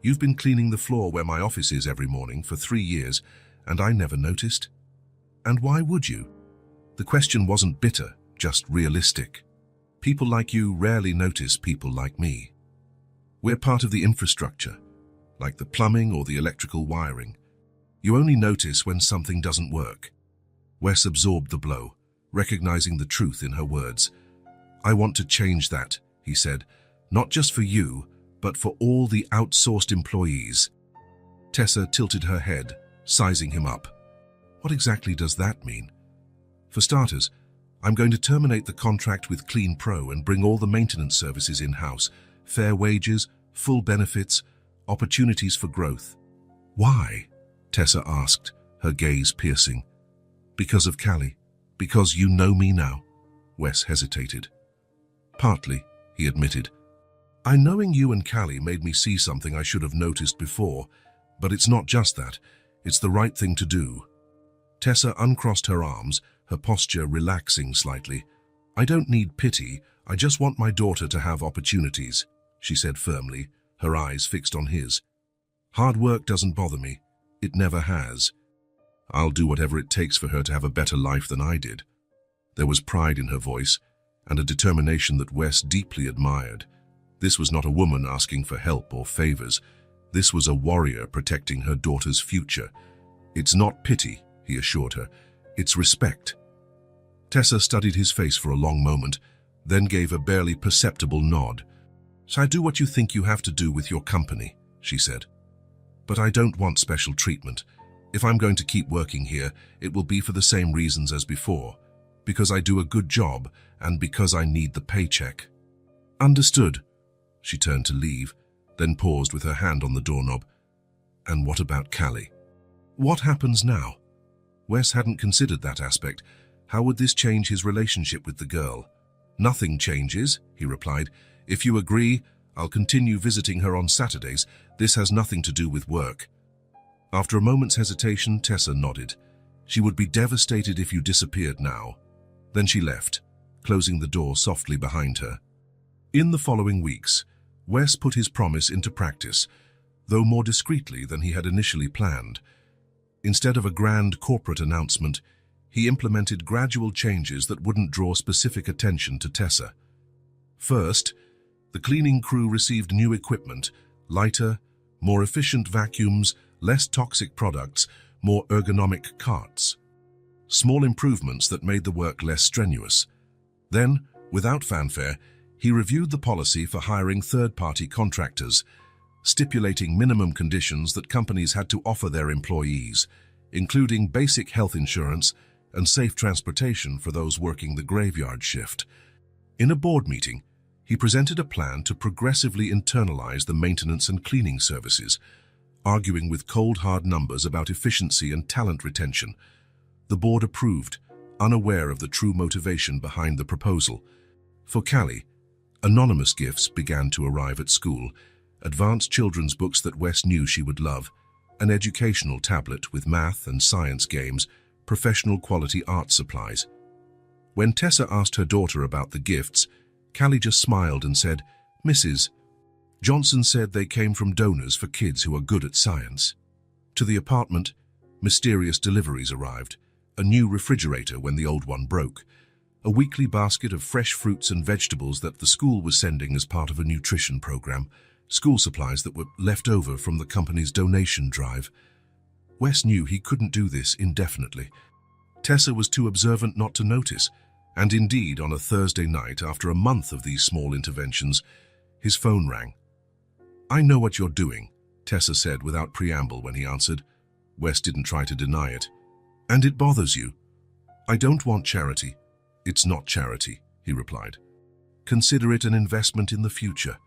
You've been cleaning the floor where my office is every morning for 3 years, and I never noticed. And why would you?" The question wasn't bitter, just realistic. People like you rarely notice people like me. We're part of the infrastructure, like the plumbing or the electrical wiring. You only notice when something doesn't work. Wes absorbed the blow, recognizing the truth in her words. "I want to change that," he said, "not just for you, but for all the outsourced employees." Tessa tilted her head, sizing him up. "What exactly does that mean?" "For starters, I'm going to terminate the contract with CleanPro and bring all the maintenance services in-house, fair wages, full benefits, opportunities for growth." "Why?" Tessa asked, her gaze piercing. "Because of Callie. Because you know me now." Wes hesitated. "Partly," he admitted. Knowing you and Callie made me see something I should have noticed before, but it's not just that. It's the right thing to do." Tessa uncrossed her arms, her posture relaxing slightly. "I don't need pity. I just want my daughter to have opportunities," she said firmly, her eyes fixed on his. "Hard work doesn't bother me. It never has. I'll do whatever it takes for her to have a better life than I did." There was pride in her voice, and a determination that Wes deeply admired. This was not a woman asking for help or favors. This was a warrior protecting her daughter's future. "It's not pity," he assured her. "It's respect." Tessa studied his face for a long moment, then gave a barely perceptible nod. "So I do what you think you have to do with your company," she said. "But I don't want special treatment. If I'm going to keep working here, it will be for the same reasons as before. Because I do a good job and because I need the paycheck. Understood. She turned to leave, then paused with her hand on the doorknob. And what about Callie? What happens now? Wes hadn't considered that aspect. How would this change his relationship with the girl? Nothing changes, he replied. If you agree, I'll continue visiting her on Saturdays. This has nothing to do with work. After a moment's hesitation, Tessa nodded. She would be devastated if you disappeared now. Then she left, closing the door softly behind her. In the following weeks, Wes put his promise into practice, though more discreetly than he had initially planned. Instead of a grand corporate announcement, he implemented gradual changes that wouldn't draw specific attention to Tessa. First, the cleaning crew received new equipment, lighter, more efficient vacuums, less toxic products, more ergonomic carts. Small improvements that made the work less strenuous. Then, without fanfare, he reviewed the policy for hiring third-party contractors, stipulating minimum conditions that companies had to offer their employees, including basic health insurance and safe transportation for those working the graveyard shift. In a board meeting, he presented a plan to progressively internalize the maintenance and cleaning services, arguing with cold hard numbers about efficiency and talent retention. The board approved, unaware of the true motivation behind the proposal. For Callie, anonymous gifts began to arrive at school, advanced children's books that Wes knew she would love, an educational tablet with math and science games, professional quality art supplies. When Tessa asked her daughter about the gifts, Callie just smiled and said, "Mrs. Johnson said they came from donors for kids who are good at science." To the apartment, mysterious deliveries arrived, a new refrigerator when the old one broke, a weekly basket of fresh fruits and vegetables that the school was sending as part of a nutrition program, school supplies that were left over from the company's donation drive. Wes knew he couldn't do this indefinitely. Tessa was too observant not to notice, and indeed on a Thursday night, after a month of these small interventions, his phone rang. "I know what you're doing," Tessa said without preamble when he answered. Wes didn't try to deny it. "And it bothers you." "I don't want charity." "It's not charity," he replied. "Consider it an investment in the future."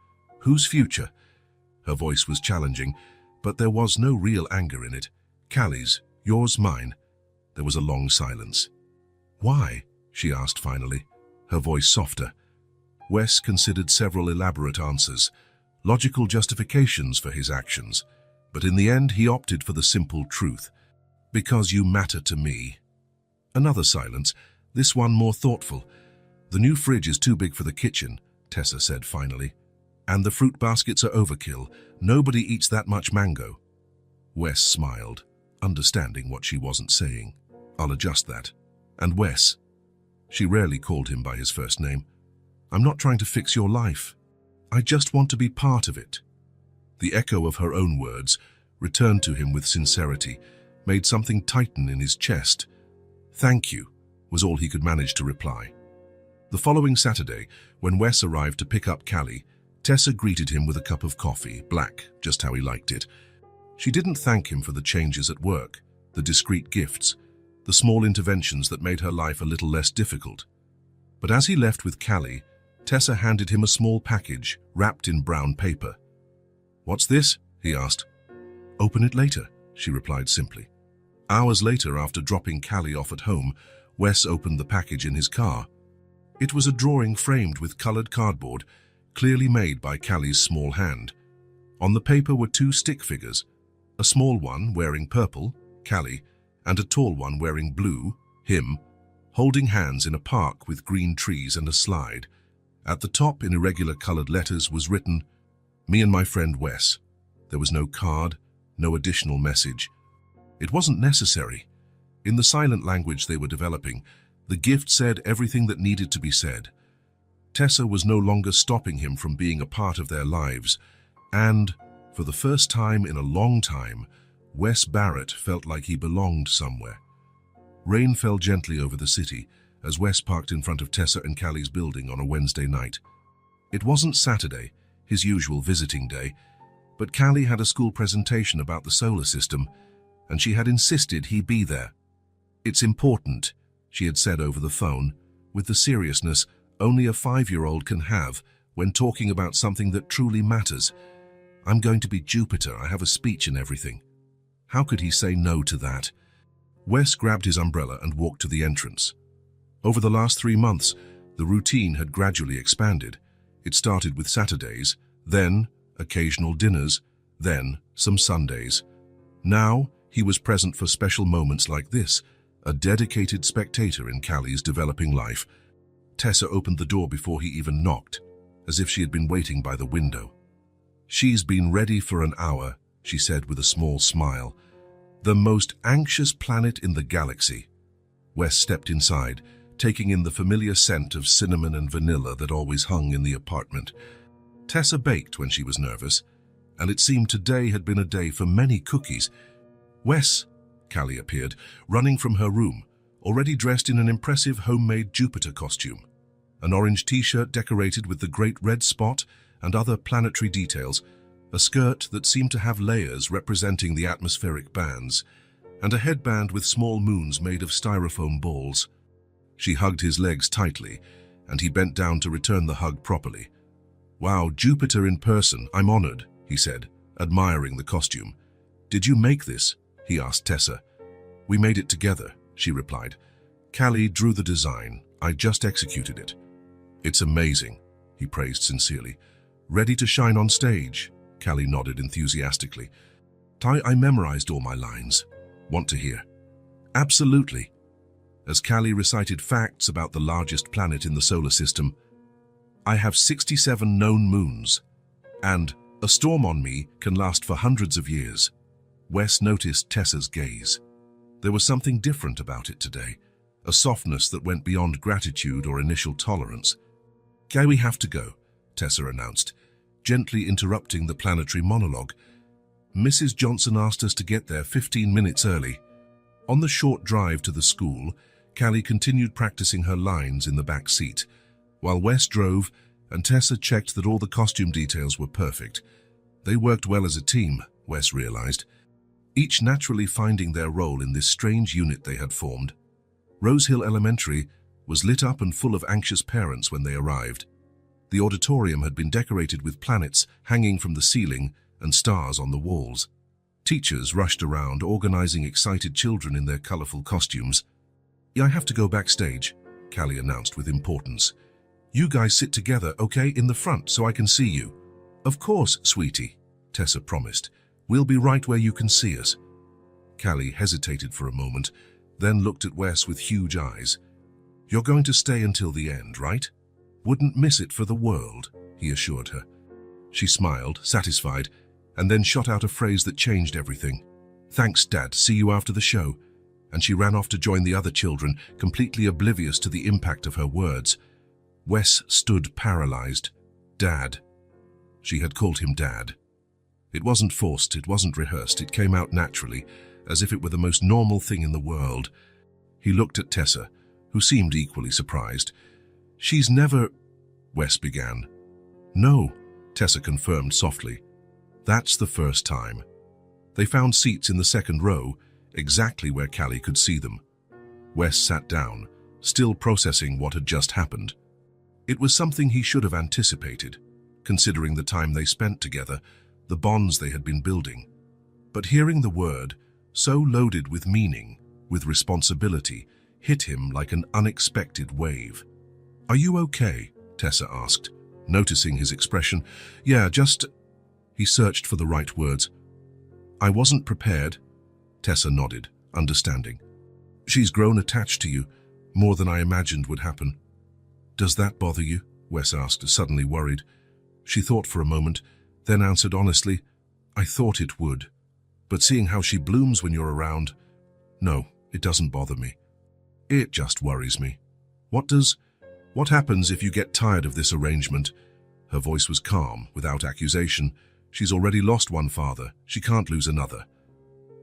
"Whose future?" Her voice was challenging, but there was no real anger in it. "Callie's, yours, mine." There was a long silence. "Why?" she asked finally, her voice softer. Wes considered several elaborate answers, logical justifications for his actions, but in the end he opted for the simple truth. "Because you matter to me." Another silence, this one more thoughtful. "The new fridge is too big for the kitchen," Tessa said finally. "And the fruit baskets are overkill. Nobody eats that much mango." Wes smiled, understanding what she wasn't saying. "I'll adjust that. And Wes," she rarely called him by his first name, "I'm not trying to fix your life. I just want to be part of it." The echo of her own words, returned to him with sincerity, made something tighten in his chest. "Thank you," was all he could manage to reply. The following Saturday, when Wes arrived to pick up Callie, Tessa greeted him with a cup of coffee, black, just how he liked it. She didn't thank him for the changes at work, the discreet gifts, the small interventions that made her life a little less difficult. But as he left with Callie, Tessa handed him a small package wrapped in brown paper. "What's this?" he asked. "Open it later," she replied simply. Hours later, after dropping Callie off at home, Wes opened the package in his car. It was a drawing framed with colored cardboard, clearly made by Callie's small hand. On the paper were two stick figures, a small one wearing purple, Callie, and a tall one wearing blue, him, holding hands in a park with green trees and a slide. At the top, in irregular colored letters, was written, "Me and my friend Wes." There was no card, no additional message. It wasn't necessary. In the silent language they were developing, the gift said everything that needed to be said. Tessa was no longer stopping him from being a part of their lives, and, for the first time in a long time, Wes Barrett felt like he belonged somewhere. Rain fell gently over the city as Wes parked in front of Tessa and Callie's building on a Wednesday night. It wasn't Saturday, his usual visiting day, but Callie had a school presentation about the solar system, and she had insisted he be there. "It's important," she had said over the phone, with the seriousness only a 5-year-old can have when talking about something that truly matters. I'm going to be Jupiter. I have a speech and everything. How could he say no to that? Wes grabbed his umbrella and walked to the entrance. Over the last 3 months, the routine had gradually expanded. It started with Saturdays, then occasional dinners, then some Sundays. Now, he was present for special moments like this, a dedicated spectator in Callie's developing life. Tessa opened the door before he even knocked, as if she had been waiting by the window. "She's been ready for an hour," she said with a small smile. "The most anxious planet in the galaxy." Wes stepped inside, taking in the familiar scent of cinnamon and vanilla that always hung in the apartment. Tessa baked when she was nervous, and it seemed today had been a day for many cookies. "Wes," Callie appeared, running from her room, already dressed in an impressive homemade Jupiter costume. An orange t-shirt decorated with the great red spot and other planetary details, a skirt that seemed to have layers representing the atmospheric bands, and a headband with small moons made of styrofoam balls. She hugged his legs tightly, and he bent down to return the hug properly. "Wow, Jupiter in person, I'm honored," he said, admiring the costume. "Did you make this?" he asked Tessa. "We made it together," she replied. "Callie drew the design. I just executed it." "It's amazing," he praised sincerely. "Ready to shine on stage?" Callie nodded enthusiastically. "I memorized all my lines. Want to hear?" "Absolutely." As Callie recited facts about the largest planet in the solar system, "I have 67 known moons, and a storm on me can last for hundreds of years." Wes noticed Tessa's gaze. There was something different about it today, a softness that went beyond gratitude or initial tolerance. "Okay, we have to go," Tessa announced, gently interrupting the planetary monologue. "Mrs. Johnson asked us to get there 15 minutes early." On the short drive to the school, Callie continued practicing her lines in the back seat, while Wes drove and Tessa checked that all the costume details were perfect. They worked well as a team, Wes realized, each naturally finding their role in this strange unit they had formed. Rose Hill Elementary was lit up and full of anxious parents when they arrived. The auditorium had been decorated with planets hanging from the ceiling and stars on the walls. Teachers rushed around, organizing excited children in their colorful costumes. "I have to go backstage," Callie announced with importance. "You guys sit together, okay, in the front so I can see you." "Of course, sweetie," Tessa promised. "We'll be right where you can see us." Callie hesitated for a moment, then looked at Wes with huge eyes. "You're going to stay until the end, right?" "Wouldn't miss it for the world," he assured her. She smiled, satisfied, and then shot out a phrase that changed everything. "Thanks, Dad. See you after the show." And she ran off to join the other children, completely oblivious to the impact of her words. Wes stood paralyzed. Dad. She had called him Dad. It wasn't forced, it wasn't rehearsed, it came out naturally, as if it were the most normal thing in the world. He looked at Tessa, who seemed equally surprised. "She's never—" Wes began. "No," Tessa confirmed softly. "That's the first time." They found seats in the second row, exactly where Callie could see them. Wes sat down, still processing what had just happened. It was something he should have anticipated, considering the time they spent together, the bonds they had been building. But hearing the word, so loaded with meaning, with responsibility, hit him like an unexpected wave. "Are you okay?" Tessa asked, noticing his expression. "Yeah, just—" He searched for the right words. "I wasn't prepared." Tessa nodded, understanding. "She's grown attached to you, more than I imagined would happen." "Does that bother you?" Wes asked, suddenly worried. She thought for a moment, then answered honestly, "I thought it would. But seeing how she blooms when you're around, no, it doesn't bother me. It just worries me. What happens if you get tired of this arrangement?" Her voice was calm, without accusation. "She's already lost one father. She can't lose another."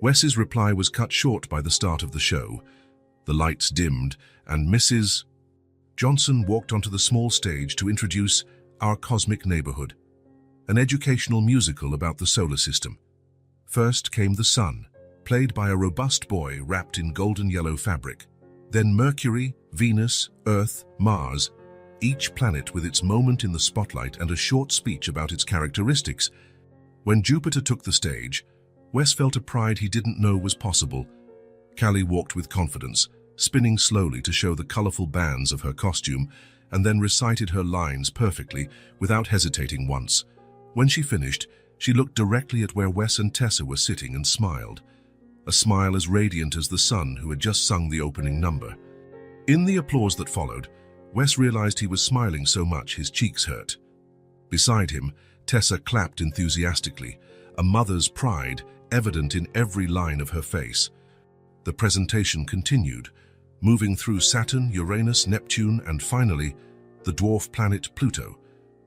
Wes's reply was cut short by the start of the show. The lights dimmed, and Mrs. Johnson walked onto the small stage to introduce Our Cosmic Neighborhood, an educational musical about the solar system. First came the sun, played by a robust boy wrapped in golden yellow fabric. Then Mercury, Venus, Earth, Mars, each planet with its moment in the spotlight and a short speech about its characteristics. When Jupiter took the stage, Wes felt a pride he didn't know was possible. Callie walked with confidence, spinning slowly to show the colorful bands of her costume, and then recited her lines perfectly without hesitating once. When she finished, she looked directly at where Wes and Tessa were sitting and smiled, a smile as radiant as the sun who had just sung the opening number. In the applause that followed, Wes realized he was smiling so much his cheeks hurt. Beside him, Tessa clapped enthusiastically, a mother's pride evident in every line of her face. The presentation continued, moving through Saturn, Uranus, Neptune, and finally, the dwarf planet Pluto,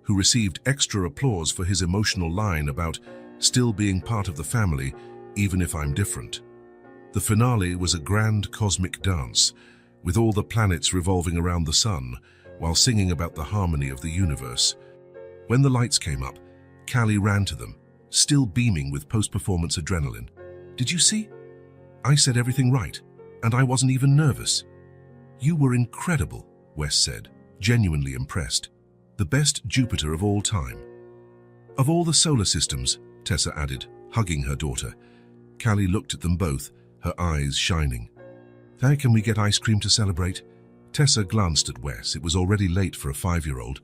who received extra applause for his emotional line about still being part of the family, even if I'm different. The finale was a grand cosmic dance, with all the planets revolving around the sun, while singing about the harmony of the universe. When the lights came up, Callie ran to them, still beaming with post-performance adrenaline. "Did you see? I said everything right, and I wasn't even nervous." "You were incredible," Wes said, genuinely impressed. "The best Jupiter of all time." "Of all the solar systems," Tessa added, hugging her daughter. Callie looked at them both, her eyes shining. "Can we get ice cream to celebrate?" Tessa glanced at Wes. It was already late for a 5-year-old,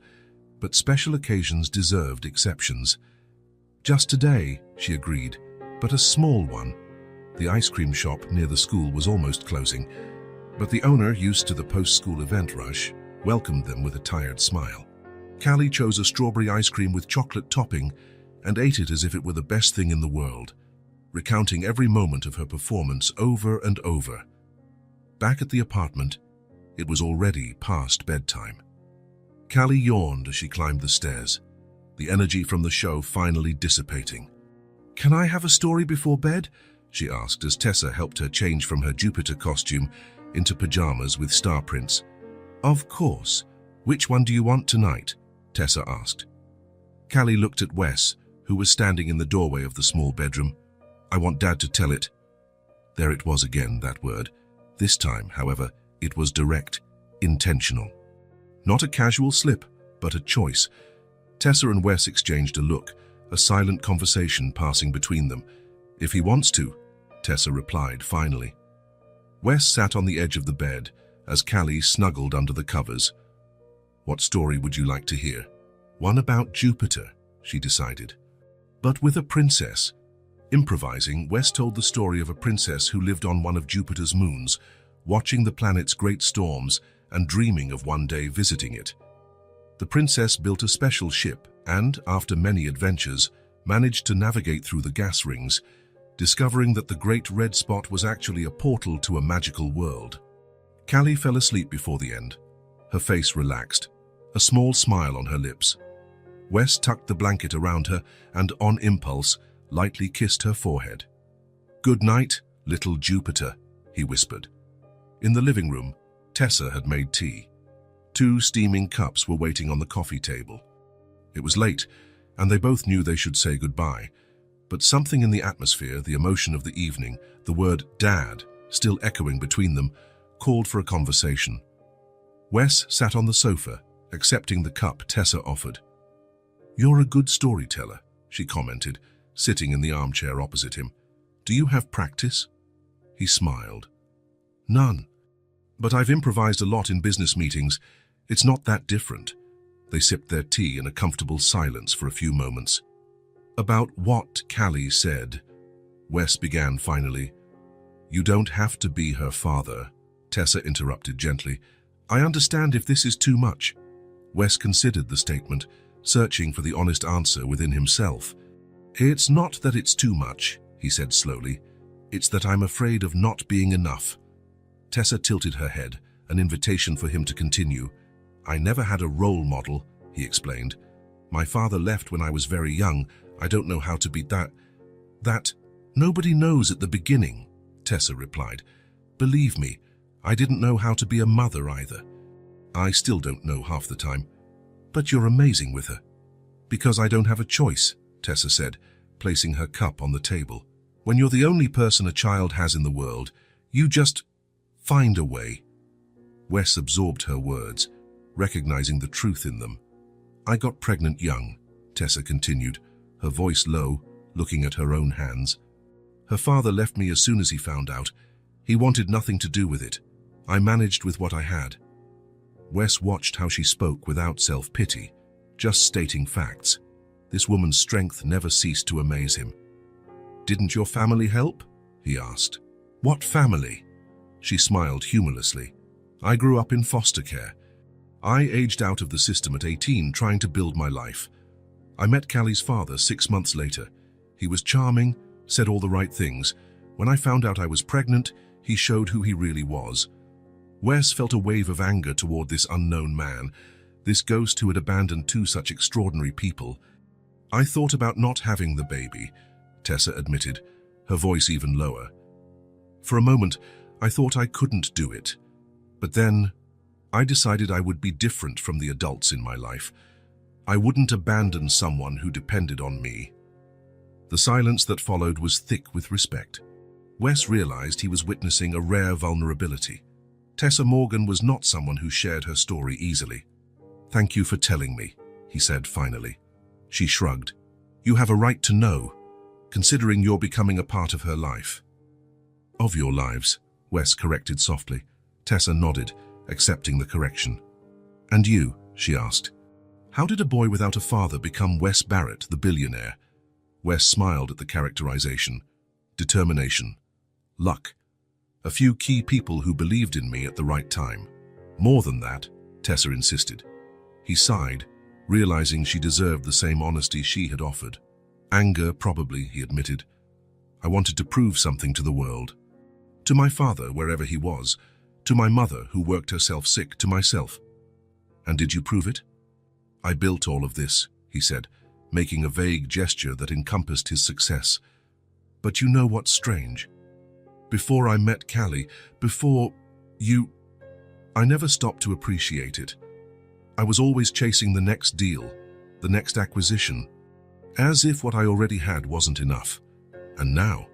but special occasions deserved exceptions. "Just today," she agreed, "but a small one." The ice cream shop near the school was almost closing, but the owner, used to the post-school event rush, welcomed them with a tired smile. Callie chose a strawberry ice cream with chocolate topping and ate it as if it were the best thing in the world, recounting every moment of her performance over and over. Back at the apartment, it was already past bedtime. Callie yawned as she climbed the stairs, the energy from the show finally dissipating. "Can I have a story before bed?" she asked as Tessa helped her change from her Jupiter costume into pajamas with star prints. "Of course. Which one do you want tonight?" Tessa asked. Callie looked at Wes, who was standing in the doorway of the small bedroom. "I want Dad to tell it." There it was again, that word. This time, however, it was direct, intentional. Not a casual slip, but a choice. Tessa and Wes exchanged a look, a silent conversation passing between them. "If he wants to," Tessa replied finally. Wes sat on the edge of the bed as Callie snuggled under the covers. "What story would you like to hear?" "One about Jupiter," she decided. "But with a princess." Improvising, Wes told the story of a princess who lived on one of Jupiter's moons, watching the planet's great storms and dreaming of one day visiting it. The princess built a special ship and, after many adventures, managed to navigate through the gas rings, discovering that the Great Red Spot was actually a portal to a magical world. Callie fell asleep before the end, her face relaxed, a small smile on her lips. Wes tucked the blanket around her and, on impulse, lightly kissed her forehead. "Good night, little Jupiter," he whispered. In the living room, Tessa had made tea. 2 steaming cups were waiting on the coffee table. It was late, and they both knew they should say goodbye, but something in the atmosphere, the emotion of the evening, the word "Dad" still echoing between them, called for a conversation. Wes sat on the sofa, accepting the cup Tessa offered. "You're a good storyteller," she commented, sitting in the armchair opposite him. "Do you have practice?" He smiled. "None. But I've improvised a lot in business meetings. It's not that different." They sipped their tea in a comfortable silence for a few moments. "About what?" Callie said. Wes began finally. "You don't have to be her father," Tessa interrupted gently. "I understand if this is too much." Wes considered the statement, searching for the honest answer within himself. "It's not that it's too much," he said slowly. "It's that I'm afraid of not being enough." Tessa tilted her head, an invitation for him to continue. "I never had a role model," he explained. "My father left when I was very young. I don't know how to be that." "Nobody knows at the beginning," Tessa replied. "Believe me, I didn't know how to be a mother either. I still don't know half the time. But you're amazing with her." "Because I don't have a choice," Tessa said, placing her cup on the table. "When you're the only person a child has in the world, you just find a way." Wes absorbed her words, recognizing the truth in them. I got pregnant young, Tessa continued, her voice low, looking at her own hands. Her father left me as soon as he found out. He wanted nothing to do with it. I managed with what I had. Wes watched how she spoke without self-pity, just stating facts. This woman's strength never ceased to amaze him. Didn't your family help? He asked. What family? She smiled humorlessly. I grew up in foster care. I aged out of the system at 18, trying to build my life. I met Callie's father 6 months later. He was charming, said all the right things. When I found out I was pregnant, he showed who he really was. Wes felt a wave of anger toward this unknown man, this ghost who had abandoned two such extraordinary people. I thought about not having the baby, Tessa admitted, her voice even lower. For a moment, I thought I couldn't do it. But then, I decided I would be different from the adults in my life. I wouldn't abandon someone who depended on me. The silence that followed was thick with respect. Wes realized he was witnessing a rare vulnerability. Tessa Morgan was not someone who shared her story easily. Thank you for telling me, he said finally. She shrugged. You have a right to know, considering you're becoming a part of her life. Of your lives, Wes corrected softly. Tessa nodded, accepting the correction. And you, she asked. How did a boy without a father become Wes Barrett, the billionaire? Wes smiled at the characterization. Determination. Luck. A few key people who believed in me at the right time. More than that, Tessa insisted. He sighed, realizing she deserved the same honesty she had offered. Anger, probably, he admitted. I wanted to prove something to the world. To my father, wherever he was. To my mother, who worked herself sick. To myself. And did you prove it? I built all of this, he said, making a vague gesture that encompassed his success. But you know what's strange? Before I met Callie, before you, I never stopped to appreciate it. I was always chasing the next deal, the next acquisition, as if what I already had wasn't enough. And now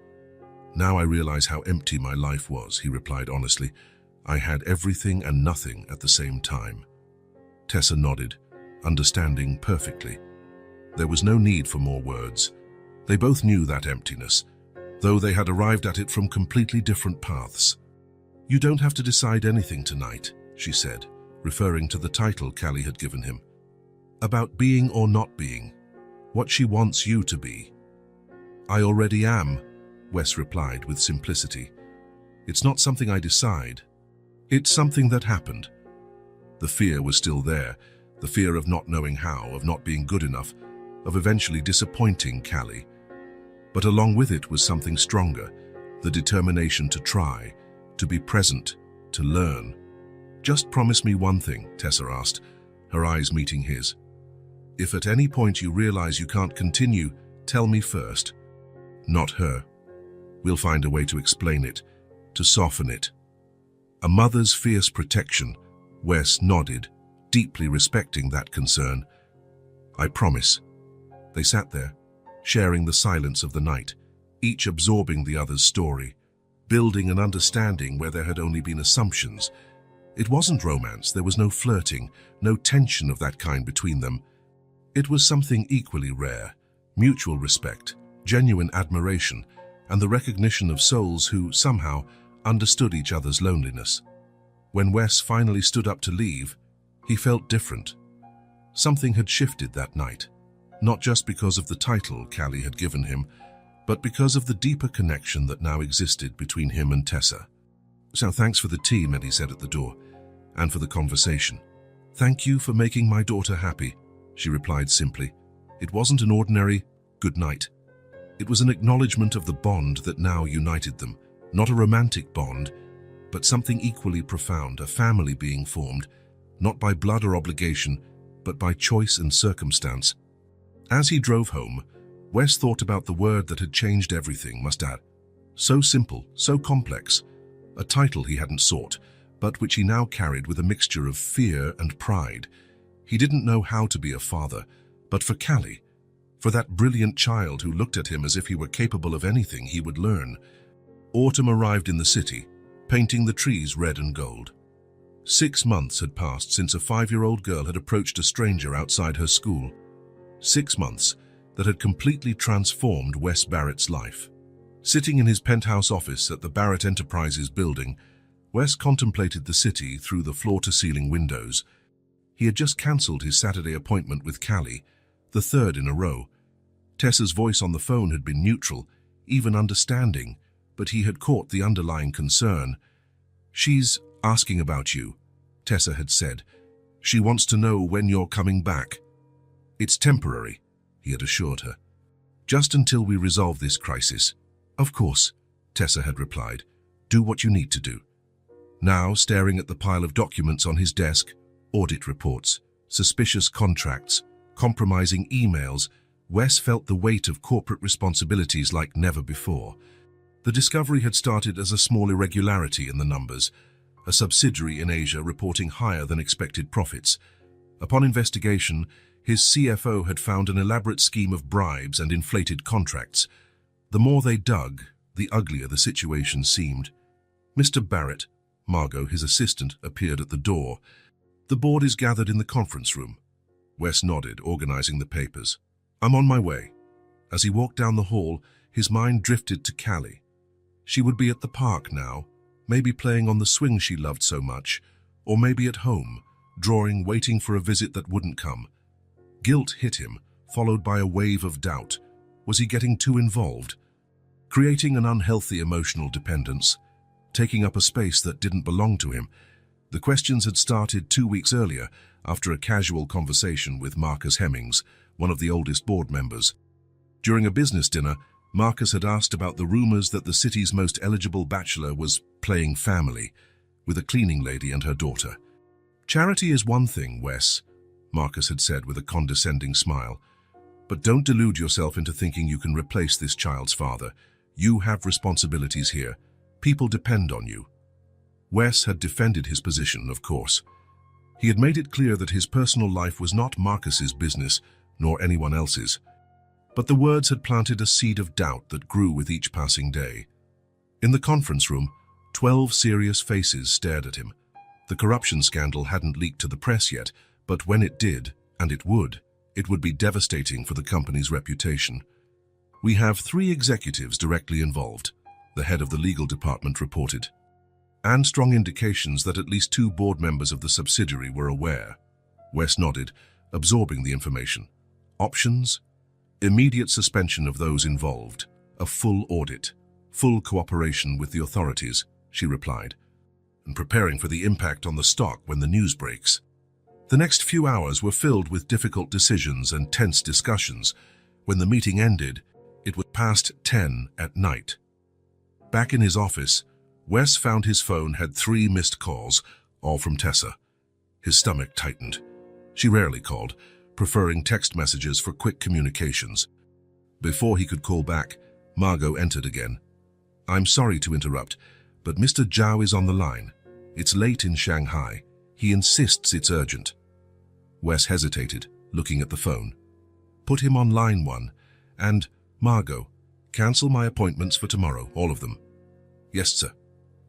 I realize how empty my life was, he replied honestly. I had everything and nothing at the same time. Tessa nodded, understanding perfectly. There was no need for more words. They both knew that emptiness, though they had arrived at it from completely different paths. You don't have to decide anything tonight, she said, referring to the title Callie had given him. About being or not being, what she wants you to be. I already am, Wes replied with simplicity. It's not something I decide. It's something that happened. The fear was still there, the fear of not knowing how, of not being good enough, of eventually disappointing Callie. But along with it was something stronger, the determination to try, to be present, to learn. Just promise me one thing, Tessa asked, her eyes meeting his. If at any point you realize you can't continue, tell me first. Not her. We'll find a way to explain it, to soften it. A mother's fierce protection, Wes nodded, deeply respecting that concern. I promise. They sat there, sharing the silence of the night, each absorbing the other's story, building an understanding where there had only been assumptions. It wasn't romance, there was no flirting, no tension of that kind between them. It was something equally rare, mutual respect, genuine admiration, and the recognition of souls who, somehow, understood each other's loneliness. When Wes finally stood up to leave, he felt different. Something had shifted that night, not just because of the title Callie had given him, but because of the deeper connection that now existed between him and Tessa. So thanks for the tea, Meddy said at the door, and for the conversation. Thank you for making my daughter happy, she replied simply. It wasn't an ordinary good night. It was an acknowledgement of the bond that now united them, not a romantic bond, but something equally profound, a family being formed, not by blood or obligation, but by choice and circumstance. As he drove home, Wes thought about the word that had changed everything, must add. So simple, so complex, a title he hadn't sought, but which he now carried with a mixture of fear and pride. He didn't know how to be a father, but for Callie, for that brilliant child who looked at him as if he were capable of anything, he would learn. Autumn arrived in the city, painting the trees red and gold. 6 months had passed since a 5-year-old girl had approached a stranger outside her school. 6 months that had completely transformed Wes Barrett's life. Sitting in his penthouse office at the Barrett Enterprises building, Wes contemplated the city through the floor-to-ceiling windows. He had just cancelled his Saturday appointment with Callie, the third in a row. Tessa's voice on the phone had been neutral, even understanding, but he had caught the underlying concern. "She's asking about you," Tessa had said. "She wants to know when you're coming back." "It's temporary," he had assured her. "Just until we resolve this crisis." "Of course," Tessa had replied. "Do what you need to do." Now, staring at the pile of documents on his desk, audit reports, suspicious contracts, compromising emails, Wes felt the weight of corporate responsibilities like never before. The discovery had started as a small irregularity in the numbers, a subsidiary in Asia reporting higher than expected profits. Upon investigation, his CFO had found an elaborate scheme of bribes and inflated contracts. The more they dug, the uglier the situation seemed. Mr. Barrett, Margot, his assistant, appeared at the door. "The board is gathered in the conference room." Wes nodded, organizing the papers. "I'm on my way." As he walked down the hall, his mind drifted to Callie. She would be at the park now, maybe playing on the swing she loved so much, or maybe at home, drawing, waiting for a visit that wouldn't come. Guilt hit him, followed by a wave of doubt. Was he getting too involved? Creating an unhealthy emotional dependence? Taking up a space that didn't belong to him? The questions had started 2 weeks earlier, after a casual conversation with Marcus Hemmings, one of the oldest board members. During a business dinner, Marcus had asked about the rumors that the city's most eligible bachelor was playing family, with a cleaning lady and her daughter. "Charity is one thing, Wes," Marcus had said with a condescending smile. "But don't delude yourself into thinking you can replace this child's father. You have responsibilities here. People depend on you." Wes had defended his position, of course. He had made it clear that his personal life was not Marcus's business, nor anyone else's. But the words had planted a seed of doubt that grew with each passing day. In the conference room, 12 serious faces stared at him. The corruption scandal hadn't leaked to the press yet, but when it did, and it would be devastating for the company's reputation. "We have 3 executives directly involved," the head of the legal department reported, "and strong indications that at least 2 board members of the subsidiary were aware." Wes nodded, absorbing the information. "Options? Immediate suspension of those involved, a full audit, full cooperation with the authorities," she replied, "and preparing for the impact on the stock when the news breaks." The next few hours were filled with difficult decisions and tense discussions. When the meeting ended, it was past 10 at night. Back in his office, Wes found his phone had 3 missed calls, all from Tessa. His stomach tightened. She rarely called, preferring text messages for quick communications. Before he could call back, Margot entered again. "I'm sorry to interrupt, but Mr. Zhao is on the line. It's late in Shanghai. He insists it's urgent." Wes hesitated, looking at the phone. "Put him on line 1, and, Margot, cancel my appointments for tomorrow, all of them." "Yes, sir."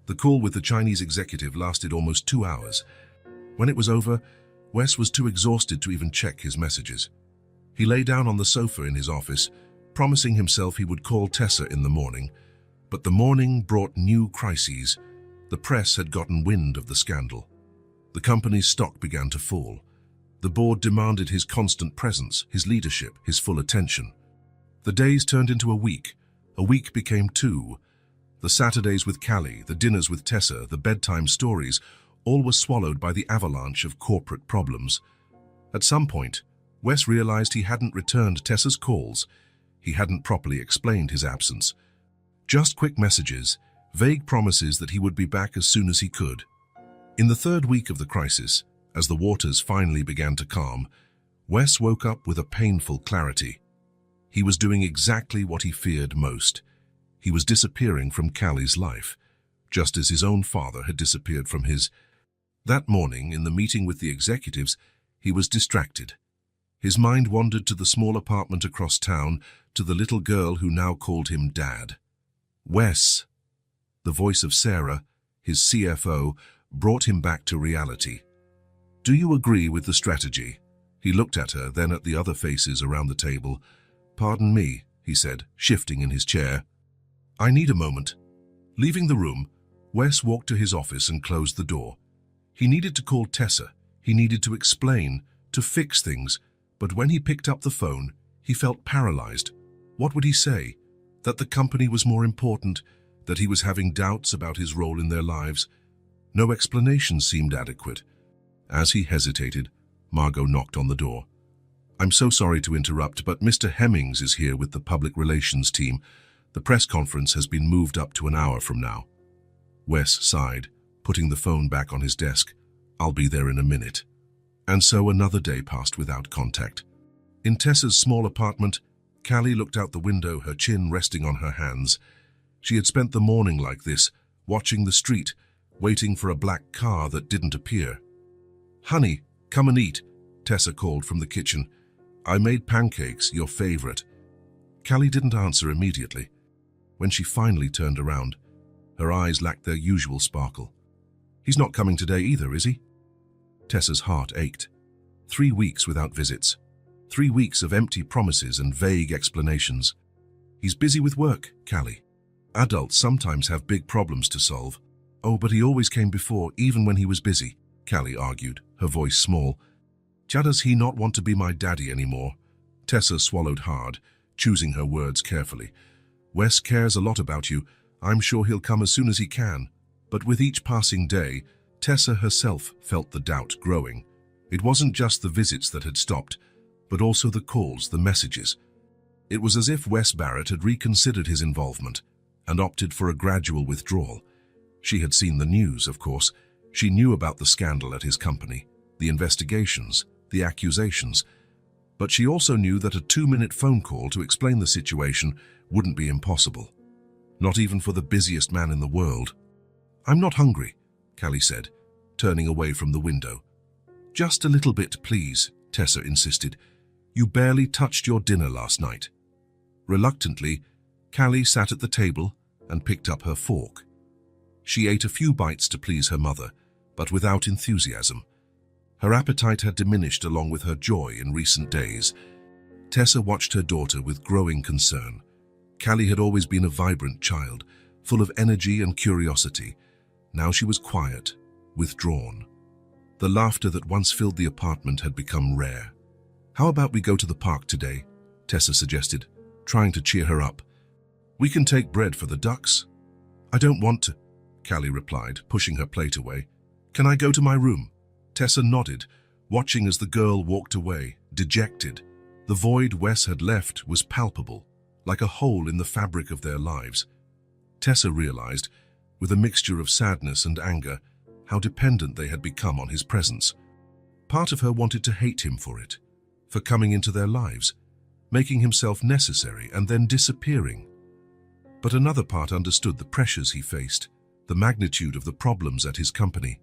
The call with the Chinese executive lasted almost 2 hours. When it was over, Wes was too exhausted to even check his messages. He lay down on the sofa in his office, promising himself he would call Tessa in the morning. But the morning brought new crises. The press had gotten wind of the scandal. The company's stock began to fall. The board demanded his constant presence, his leadership, his full attention. The days turned into a week. A week became 2. The Saturdays with Callie, the dinners with Tessa, the bedtime stories, all were swallowed by the avalanche of corporate problems. At some point, Wes realized he hadn't returned Tessa's calls. He hadn't properly explained his absence. Just quick messages, vague promises that he would be back as soon as he could. In the 3rd week of the crisis, as the waters finally began to calm, Wes woke up with a painful clarity. He was doing exactly what he feared most. He was disappearing from Callie's life, just as his own father had disappeared from his. That morning, in the meeting with the executives, he was distracted. His mind wandered to the small apartment across town, to the little girl who now called him Dad. "Wes." The voice of Sarah, his CFO, brought him back to reality. "Do you agree with the strategy?" He looked at her, then at the other faces around the table. "Pardon me," he said, shifting in his chair. "I need a moment." Leaving the room, Wes walked to his office and closed the door. He needed to call Tessa. He needed to explain, to fix things, but when he picked up the phone, he felt paralyzed. What would he say? That the company was more important, that he was having doubts about his role in their lives? No explanation seemed adequate. As he hesitated, Margot knocked on the door. "I'm so sorry to interrupt, but Mr. Hemmings is here with the public relations team. The press conference has been moved up to an hour from now." Wes sighed, putting the phone back on his desk. "I'll be there in a minute." And so another day passed without contact. In Tessa's small apartment, Callie looked out the window, her chin resting on her hands. She had spent the morning like this, watching the street, waiting for a black car that didn't appear. "Honey, come and eat," Tessa called from the kitchen. "I made pancakes, your favorite." Callie didn't answer immediately. When she finally turned around, her eyes lacked their usual sparkle. "He's not coming today either, is he?" Tessa's heart ached. 3 weeks without visits. 3 weeks of empty promises and vague explanations. "He's busy with work, Callie. Adults sometimes have big problems to solve." "Oh, but he always came before, even when he was busy," Callie argued, her voice small. "Does he not want to be my daddy anymore?" Tessa swallowed hard, choosing her words carefully. "Wes cares a lot about you. I'm sure he'll come as soon as he can." But with each passing day, Tessa herself felt the doubt growing. It wasn't just the visits that had stopped, but also the calls, the messages. It was as if Wes Barrett had reconsidered his involvement and opted for a gradual withdrawal. She had seen the news, of course. She knew about the scandal at his company, the investigations, the accusations. But she also knew that a 2-minute phone call to explain the situation wouldn't be impossible. Not even for the busiest man in the world. "I'm not hungry," Callie said, turning away from the window. "Just a little bit, please," Tessa insisted. "You barely touched your dinner last night." Reluctantly, Callie sat at the table and picked up her fork. She ate a few bites to please her mother, but without enthusiasm. Her appetite had diminished along with her joy in recent days. Tessa watched her daughter with growing concern. Callie had always been a vibrant child, full of energy and curiosity. Now she was quiet, withdrawn. The laughter that once filled the apartment had become rare. "How about we go to the park today?" Tessa suggested, trying to cheer her up. "We can take bread for the ducks." "I don't want to," Callie replied, pushing her plate away. "Can I go to my room?" Tessa nodded, watching as the girl walked away, dejected. The void Wes had left was palpable, like a hole in the fabric of their lives. Tessa realized, with a mixture of sadness and anger, how dependent they had become on his presence. Part of her wanted to hate him for it, for coming into their lives, making himself necessary and then disappearing. But another part understood the pressures he faced, the magnitude of the problems at his company.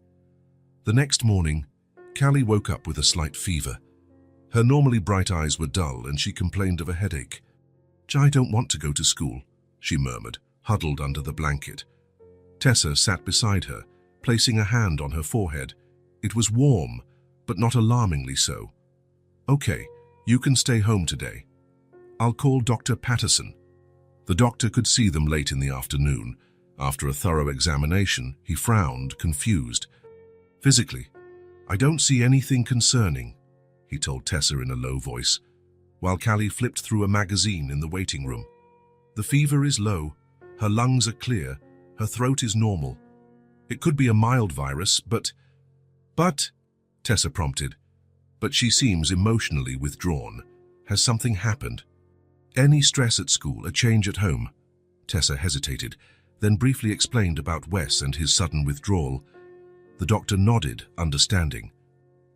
The next morning, Callie woke up with a slight fever. Her normally bright eyes were dull and she complained of a headache. "I don't want to go to school," she murmured, huddled under the blanket. Tessa sat beside her, placing a hand on her forehead. It was warm, but not alarmingly so. "Okay, you can stay home today. I'll call Dr. Patterson." The doctor could see them late in the afternoon. After a thorough examination, he frowned, confused. "Physically, I don't see anything concerning," he told Tessa in a low voice, while Callie flipped through a magazine in the waiting room. "The fever is low, her lungs are clear, her throat is normal. It could be a mild virus, but, Tessa prompted. "But she seems emotionally withdrawn. Has something happened? Any stress at school, a change at home?" Tessa hesitated, then briefly explained about Wes and his sudden withdrawal. The doctor nodded, understanding.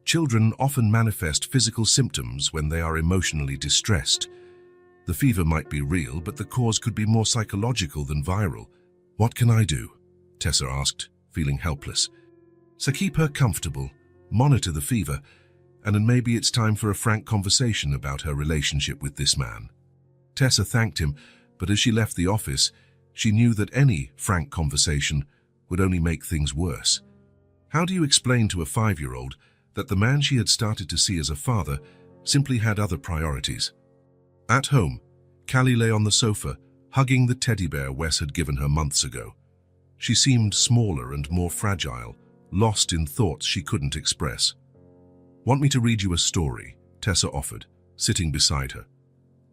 Children often manifest physical symptoms when they are emotionally distressed. The fever might be real, but the cause could be more psychological than viral. "What can I do?" Tessa asked, feeling helpless. "So keep her comfortable, monitor the fever, and then maybe it's time for a frank conversation about her relationship with this man." Tessa thanked him, but as she left the office, she knew that any frank conversation would only make things worse. How do you explain to a 5-year-old that the man she had started to see as a father simply had other priorities? At home, Callie lay on the sofa, hugging the teddy bear Wes had given her months ago. She seemed smaller and more fragile, lost in thoughts she couldn't express. "Want me to read you a story?" Tessa offered, sitting beside her.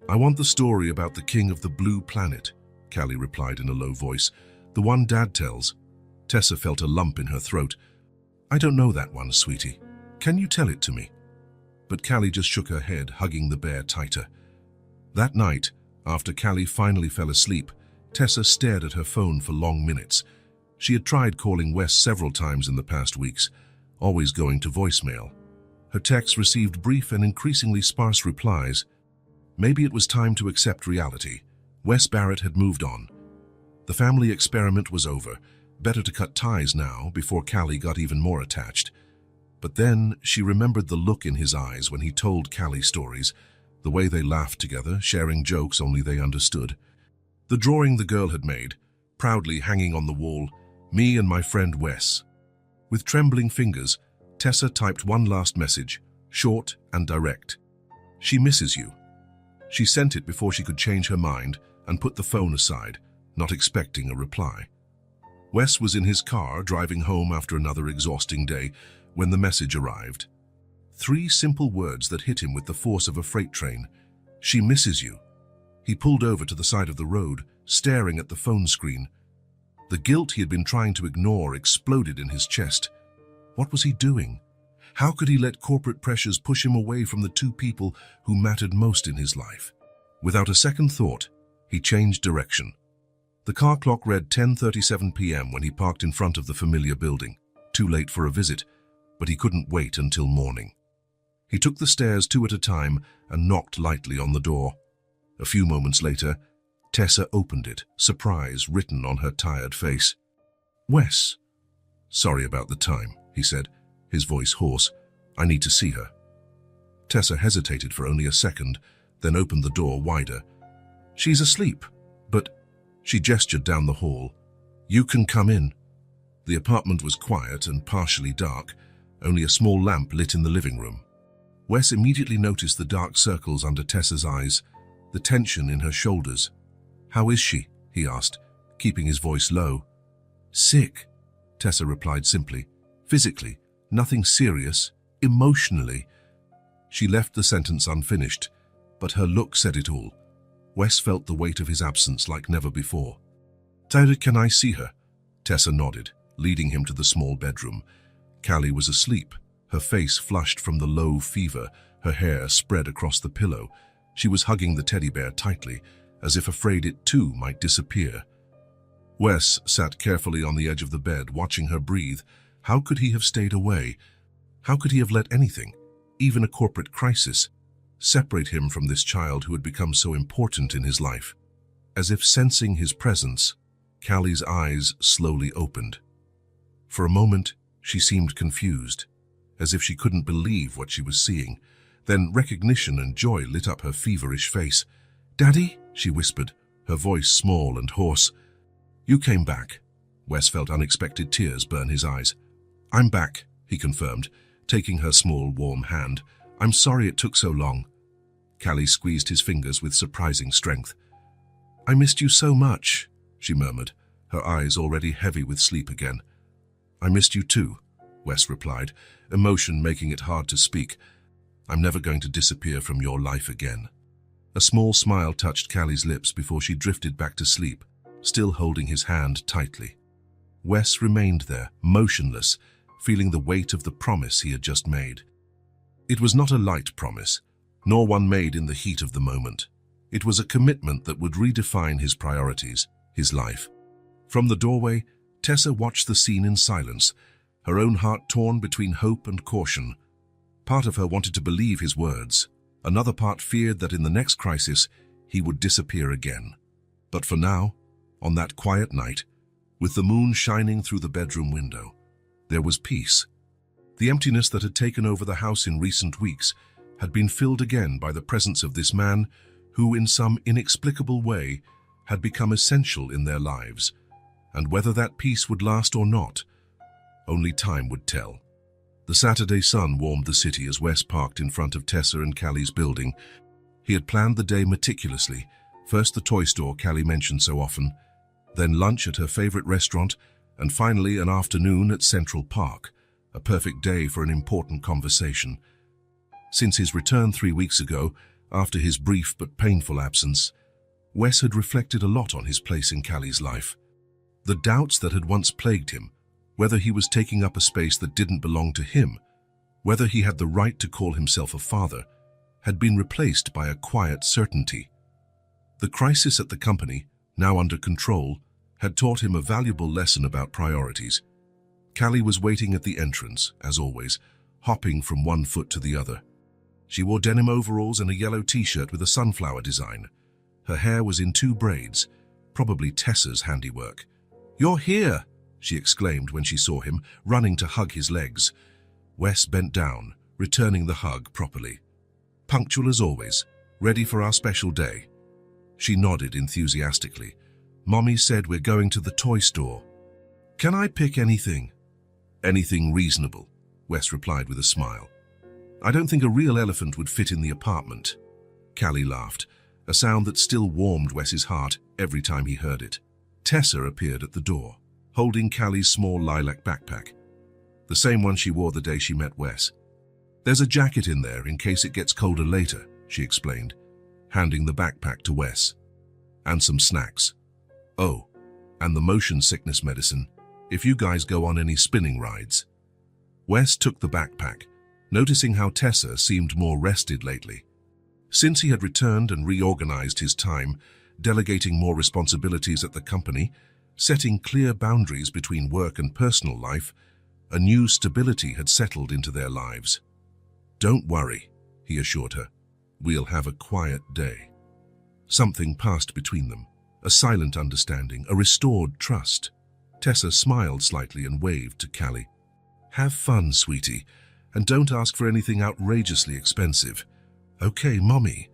"I want the story about the king of the blue planet," Callie replied in a low voice. "The one Dad tells." Tessa felt a lump in her throat. "I don't know that one, sweetie. Can you tell it to me?" But Callie just shook her head, hugging the bear tighter. That night, after Callie finally fell asleep, Tessa stared at her phone for long minutes. She had tried calling Wes several times in the past weeks, always going to voicemail. Her texts received brief and increasingly sparse replies. Maybe it was time to accept reality. Wes Barrett had moved on. The family experiment was over. Better to cut ties now, before Callie got even more attached. But then she remembered the look in his eyes when he told Callie stories, the way they laughed together, sharing jokes only they understood. The drawing the girl had made, proudly hanging on the wall, "Me and my friend Wes." With trembling fingers, Tessa typed one last message, short and direct. "She misses you." She sent it before she could change her mind and put the phone aside, not expecting a reply. Wes was in his car, driving home after another exhausting day, when the message arrived. 3 simple words that hit him with the force of a freight train. "She misses you." He pulled over to the side of the road, staring at the phone screen. The guilt he had been trying to ignore exploded in his chest. What was he doing? How could he let corporate pressures push him away from the 2 people who mattered most in his life? Without a second thought, he changed direction. The car clock read 10:37 p.m. when he parked in front of the familiar building. Too late for a visit, but he couldn't wait until morning. He took the stairs 2 at a time and knocked lightly on the door. A few moments later, Tessa opened it, surprise written on her tired face. "Wes." "Sorry about the time," he said, his voice hoarse. "I need to see her." Tessa hesitated for only a second, then opened the door wider. "She's asleep, but—" She gestured down the hall. "You can come in." The apartment was quiet and partially dark, only a small lamp lit in the living room. Wes immediately noticed the dark circles under Tessa's eyes, the tension in her shoulders. "How is she?" he asked, keeping his voice low. "Sick," Tessa replied simply. "Physically, nothing serious. Emotionally." She left the sentence unfinished, but her look said it all. Wes felt the weight of his absence like never before. "Tyler, can I see her?" Tessa nodded, leading him to the small bedroom. Callie was asleep, her face flushed from the low fever, her hair spread across the pillow. She was hugging the teddy bear tightly, as if afraid it too might disappear. Wes sat carefully on the edge of the bed, watching her breathe. How could he have stayed away? How could he have let anything, even a corporate crisis, separate him from this child who had become so important in his life? As if sensing his presence, Callie's eyes slowly opened. For a moment, she seemed confused, as if she couldn't believe what she was seeing. Then recognition and joy lit up her feverish face. "Daddy?" she whispered, her voice small and hoarse. "You came back." Wes felt unexpected tears burn his eyes. "I'm back," he confirmed, taking her small, warm hand. "I'm sorry it took so long." Callie squeezed his fingers with surprising strength. "I missed you so much," she murmured, her eyes already heavy with sleep again. "I missed you too," Wes replied, emotion making it hard to speak. "I'm never going to disappear from your life again." A small smile touched Callie's lips before she drifted back to sleep, still holding his hand tightly. Wes remained there, motionless, feeling the weight of the promise he had just made. It was not a light promise, nor one made in the heat of the moment. It was a commitment that would redefine his priorities, his life. From the doorway, Tessa watched the scene in silence, her own heart torn between hope and caution. Part of her wanted to believe his words. Another part feared that in the next crisis, he would disappear again. But for now, on that quiet night, with the moon shining through the bedroom window, there was peace. The emptiness that had taken over the house in recent weeks had been filled again by the presence of this man who, in some inexplicable way, had become essential in their lives. And whether that peace would last or not, Only time would tell. The Saturday sun warmed the city as Wes parked in front of Tessa and Callie's building. He had planned the day meticulously. First the toy store Callie mentioned so often, then lunch at her favorite restaurant, and finally an afternoon at Central Park, a perfect day for an important conversation. Since his return 3 weeks ago, after his brief but painful absence, Wes had reflected a lot on his place in Callie's life. The doubts that had once plagued him, whether he was taking up a space that didn't belong to him, whether he had the right to call himself a father, had been replaced by a quiet certainty. The crisis at the company, now under control, had taught him a valuable lesson about priorities. Callie was waiting at the entrance, as always, hopping from one foot to the other. She wore denim overalls and a yellow t-shirt with a sunflower design. Her hair was in 2 braids, probably Tessa's handiwork. "You're here!" she exclaimed when she saw him, running to hug his legs. Wes bent down, returning the hug properly. "Punctual as always, ready for our special day." She nodded enthusiastically. "Mommy said we're going to the toy store. Can I pick anything?" "Anything reasonable," Wes replied with a smile. "I don't think a real elephant would fit in the apartment." Callie laughed, a sound that still warmed Wes's heart every time he heard it. Tessa appeared at the door, holding Callie's small lilac backpack, the same one she wore the day she met Wes. "There's a jacket in there in case it gets colder later," she explained, handing the backpack to Wes. "And some snacks. Oh, and the motion sickness medicine, if you guys go on any spinning rides." Wes took the backpack, noticing how Tessa seemed more rested lately. Since he had returned and reorganized his time, delegating more responsibilities at the company, setting clear boundaries between work and personal life, a new stability had settled into their lives. "Don't worry," he assured her. "We'll have a quiet day." Something passed between them, a silent understanding, a restored trust. Tessa smiled slightly and waved to Callie. "Have fun, sweetie, and don't ask for anything outrageously expensive." "Okay, Mommy."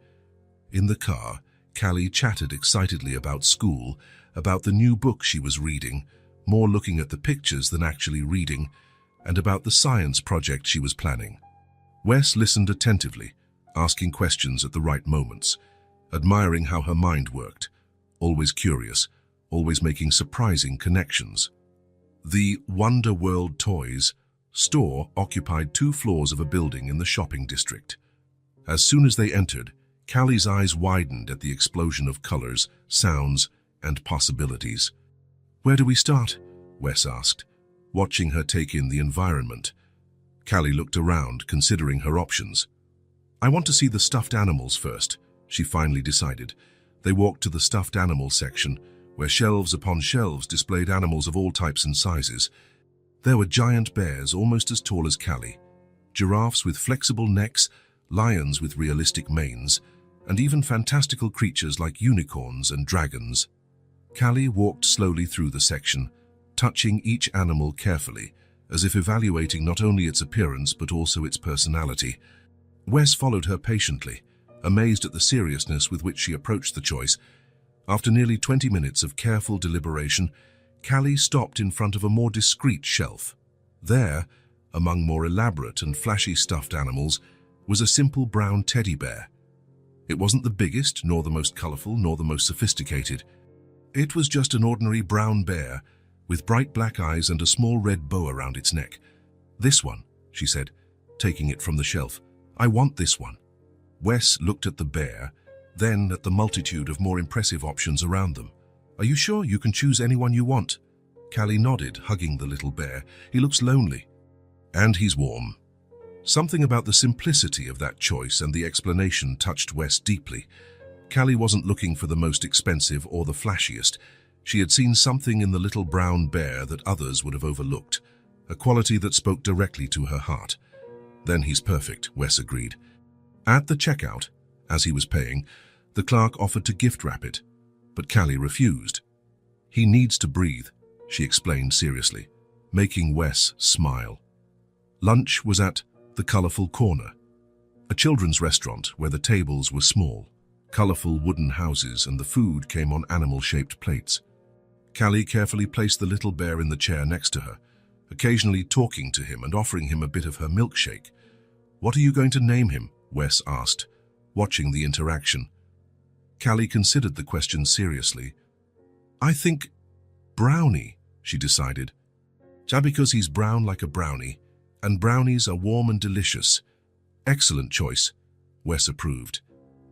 In the car, Callie chatted excitedly about school, about the new book she was reading, more looking at the pictures than actually reading, and about the science project she was planning. Wes listened attentively, asking questions at the right moments, admiring how her mind worked, always curious, always making surprising connections. The Wonder World Toys store occupied 2 floors of a building in the shopping district. As soon as they entered, Callie's eyes widened at the explosion of colors, sounds, and possibilities. "Where do we start?" Wes asked, watching her take in the environment. Callie looked around, considering her options. "I want to see the stuffed animals first," she finally decided. They walked to the stuffed animal section, where shelves upon shelves displayed animals of all types and sizes. There were giant bears almost as tall as Callie, giraffes with flexible necks, lions with realistic manes, and even fantastical creatures like unicorns and dragons. Callie walked slowly through the section, touching each animal carefully, as if evaluating not only its appearance but also its personality. Wes followed her patiently, amazed at the seriousness with which she approached the choice. After nearly 20 minutes of careful deliberation, Callie stopped in front of a more discreet shelf. There, among more elaborate and flashy stuffed animals, was a simple brown teddy bear. It wasn't the biggest, nor the most colorful, nor the most sophisticated. It was just an ordinary brown bear, with bright black eyes and a small red bow around its neck. "This one," she said, taking it from the shelf. "I want this one." Wes looked at the bear, then at the multitude of more impressive options around them. "Are you sure you can choose anyone you want?" Callie nodded, hugging the little bear. "He looks lonely." "And he's warm." Something about the simplicity of that choice and the explanation touched Wes deeply. Callie wasn't looking for the most expensive or the flashiest. She had seen something in the little brown bear that others would have overlooked, a quality that spoke directly to her heart. "Then he's perfect," Wes agreed. At the checkout, as he was paying, the clerk offered to gift wrap it, but Callie refused. "He needs to breathe," she explained seriously, making Wes smile. Lunch was at the Colorful Corner, a children's restaurant where the tables were small, colorful wooden houses, and the food came on animal-shaped plates. Callie carefully placed the little bear in the chair next to her, occasionally talking to him and offering him a bit of her milkshake. "What are you going to name him?" Wes asked, watching the interaction. Callie considered the question seriously. "I think Brownie," she decided. "Just because he's brown like a brownie, and brownies are warm and delicious." "Excellent choice," Wes approved.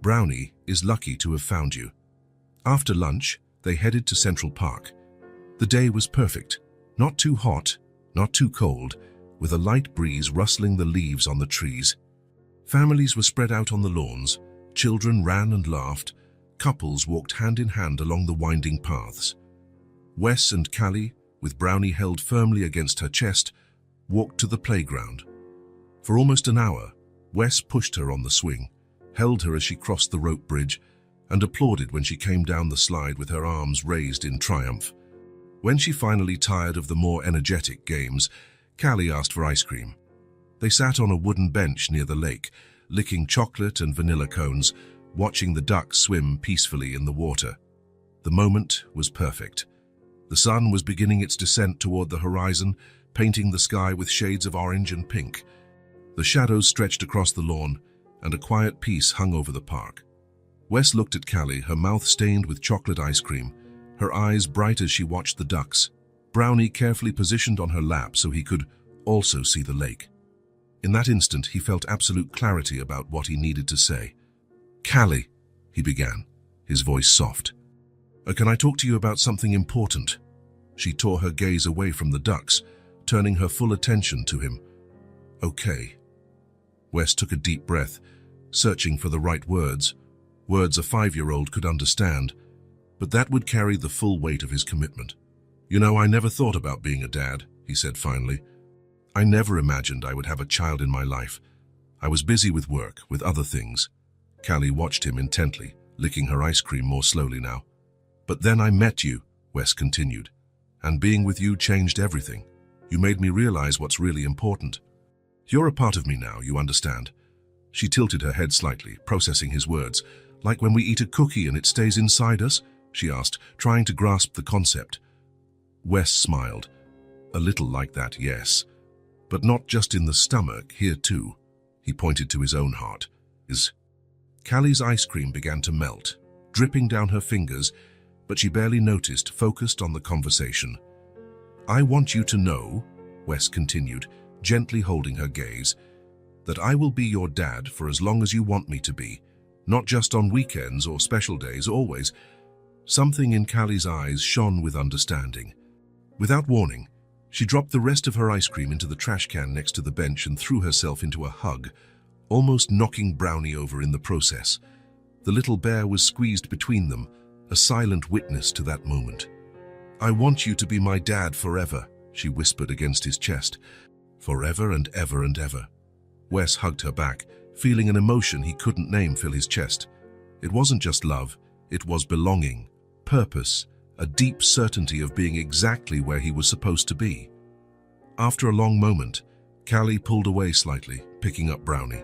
"Brownie is lucky to have found you." After lunch, they headed to Central Park. The day was perfect. Not too hot, not too cold, with a light breeze rustling the leaves on the trees. Families were spread out on the lawns, children ran and laughed, couples walked hand in hand along the winding paths. Wes and Callie, with Brownie held firmly against her chest, walked to the playground. For almost an hour, Wes pushed her on the swing, held her as she crossed the rope bridge, and applauded when she came down the slide with her arms raised in triumph. When she finally tired of the more energetic games, Callie asked for ice cream. They sat on a wooden bench near the lake, licking chocolate and vanilla cones, watching the ducks swim peacefully in the water. The moment was perfect. The sun was beginning its descent toward the horizon, painting the sky with shades of orange and pink. The shadows stretched across the lawn, and a quiet peace hung over the park. Wes looked at Callie, her mouth stained with chocolate ice cream, her eyes bright as she watched the ducks. Brownie carefully positioned on her lap so he could also see the lake. In that instant, he felt absolute clarity about what he needed to say. "Callie," he began, his voice soft. "Can I talk to you about something important?" She tore her gaze away from the ducks, turning her full attention to him. "Okay." Wes took a deep breath, searching for the right words a 5-year-old could understand, but that would carry the full weight of his commitment. "You know, I never thought about being a dad," he said finally. "I never imagined I would have a child in my life. I was busy with work, with other things." Callie watched him intently, licking her ice cream more slowly now. "But then I met you," Wes continued, "and being with you changed everything. You made me realize what's really important. You're a part of me now, you understand." She tilted her head slightly, processing his words. "Like when we eat a cookie and it stays inside us?" she asked, trying to grasp the concept. Wes smiled. "A little like that, yes. But not just in the stomach, here too." He pointed to his own heart. Callie's ice cream began to melt, dripping down her fingers, but she barely noticed, focused on the conversation. "I want you to know," Wes continued, gently holding her gaze, "that I will be your dad for as long as you want me to be, not just on weekends or special days, always." Something in Callie's eyes shone with understanding. Without warning, she dropped the rest of her ice cream into the trash can next to the bench and threw herself into a hug, almost knocking Brownie over in the process. The little bear was squeezed between them, a silent witness to that moment. "I want you to be my dad forever," she whispered against his chest. "Forever and ever and ever." Wes hugged her back, feeling an emotion he couldn't name fill his chest. It wasn't just love, it was belonging, purpose, a deep certainty of being exactly where he was supposed to be. After a long moment, Callie pulled away slightly, picking up Brownie.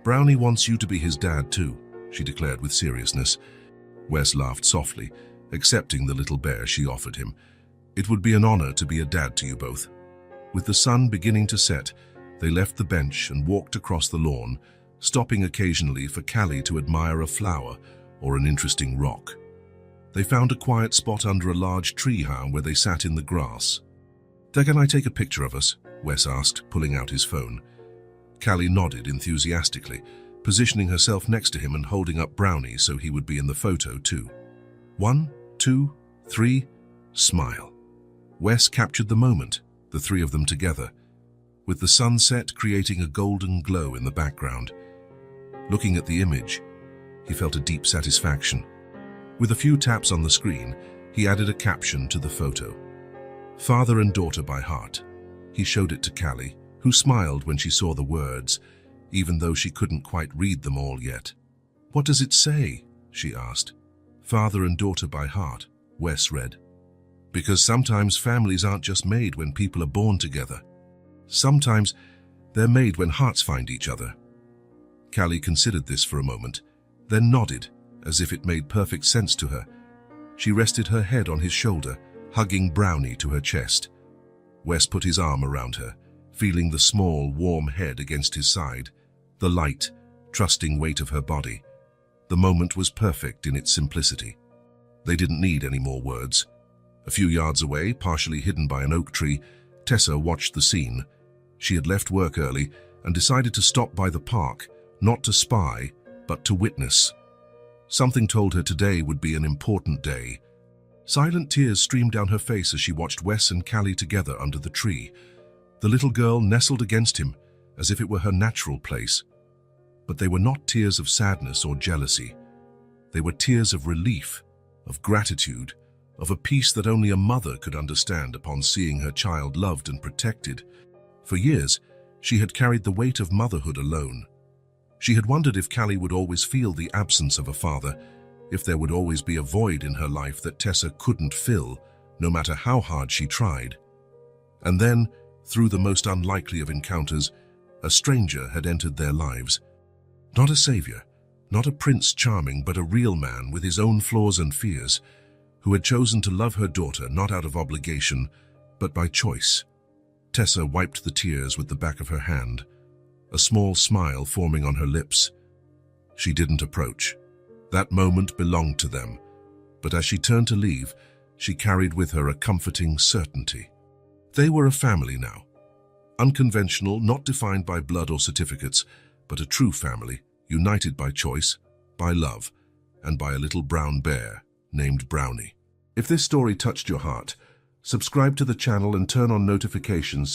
"Brownie wants you to be his dad too," she declared with seriousness. Wes laughed softly, accepting the little bear she offered him. "It would be an honor to be a dad to you both." With the sun beginning to set, they left the bench and walked across the lawn, stopping occasionally for Callie to admire a flower or an interesting rock. They found a quiet spot under a large tree where they sat in the grass. "Can I take a picture of us?" Wes asked, pulling out his phone. Callie nodded enthusiastically, positioning herself next to him and holding up Brownie so he would be in the photo too. 1, 2, 3, smile. Wes captured the moment, the three of them together, with the sunset creating a golden glow in the background. Looking at the image, he felt a deep satisfaction. With a few taps on the screen, he added a caption to the photo. "Father and daughter by heart." He showed it to Callie, who smiled when she saw the words, even though she couldn't quite read them all yet. "What does it say?" she asked. "Father and daughter by heart," Wes read. "Because sometimes families aren't just made when people are born together. Sometimes they're made when hearts find each other." Callie considered this for a moment, then nodded, as if it made perfect sense to her. She rested her head on his shoulder, hugging Brownie to her chest. Wes put his arm around her, feeling the small, warm head against his side, the light, trusting weight of her body. The moment was perfect in its simplicity. They didn't need any more words. A few yards away, partially hidden by an oak tree, Tessa watched the scene. She had left work early and decided to stop by the park, not to spy, but to witness. Something told her today would be an important day. Silent tears streamed down her face as she watched Wes and Callie together under the tree. The little girl nestled against him, as if it were her natural place. But they were not tears of sadness or jealousy. They were tears of relief, of gratitude, of a peace that only a mother could understand upon seeing her child loved and protected. For years, she had carried the weight of motherhood alone. She had wondered if Callie would always feel the absence of a father, if there would always be a void in her life that Tessa couldn't fill, no matter how hard she tried. And then, through the most unlikely of encounters, a stranger had entered their lives. Not a savior, not a prince charming, but a real man with his own flaws and fears, who had chosen to love her daughter not out of obligation, but by choice. Tessa wiped the tears with the back of her hand, a small smile forming on her lips. She didn't approach. That moment belonged to them, but as she turned to leave, she carried with her a comforting certainty. They were a family now. Unconventional, not defined by blood or certificates, but a true family, united by choice, by love, and by a little brown bear named Brownie. If this story touched your heart, subscribe to the channel and turn on notifications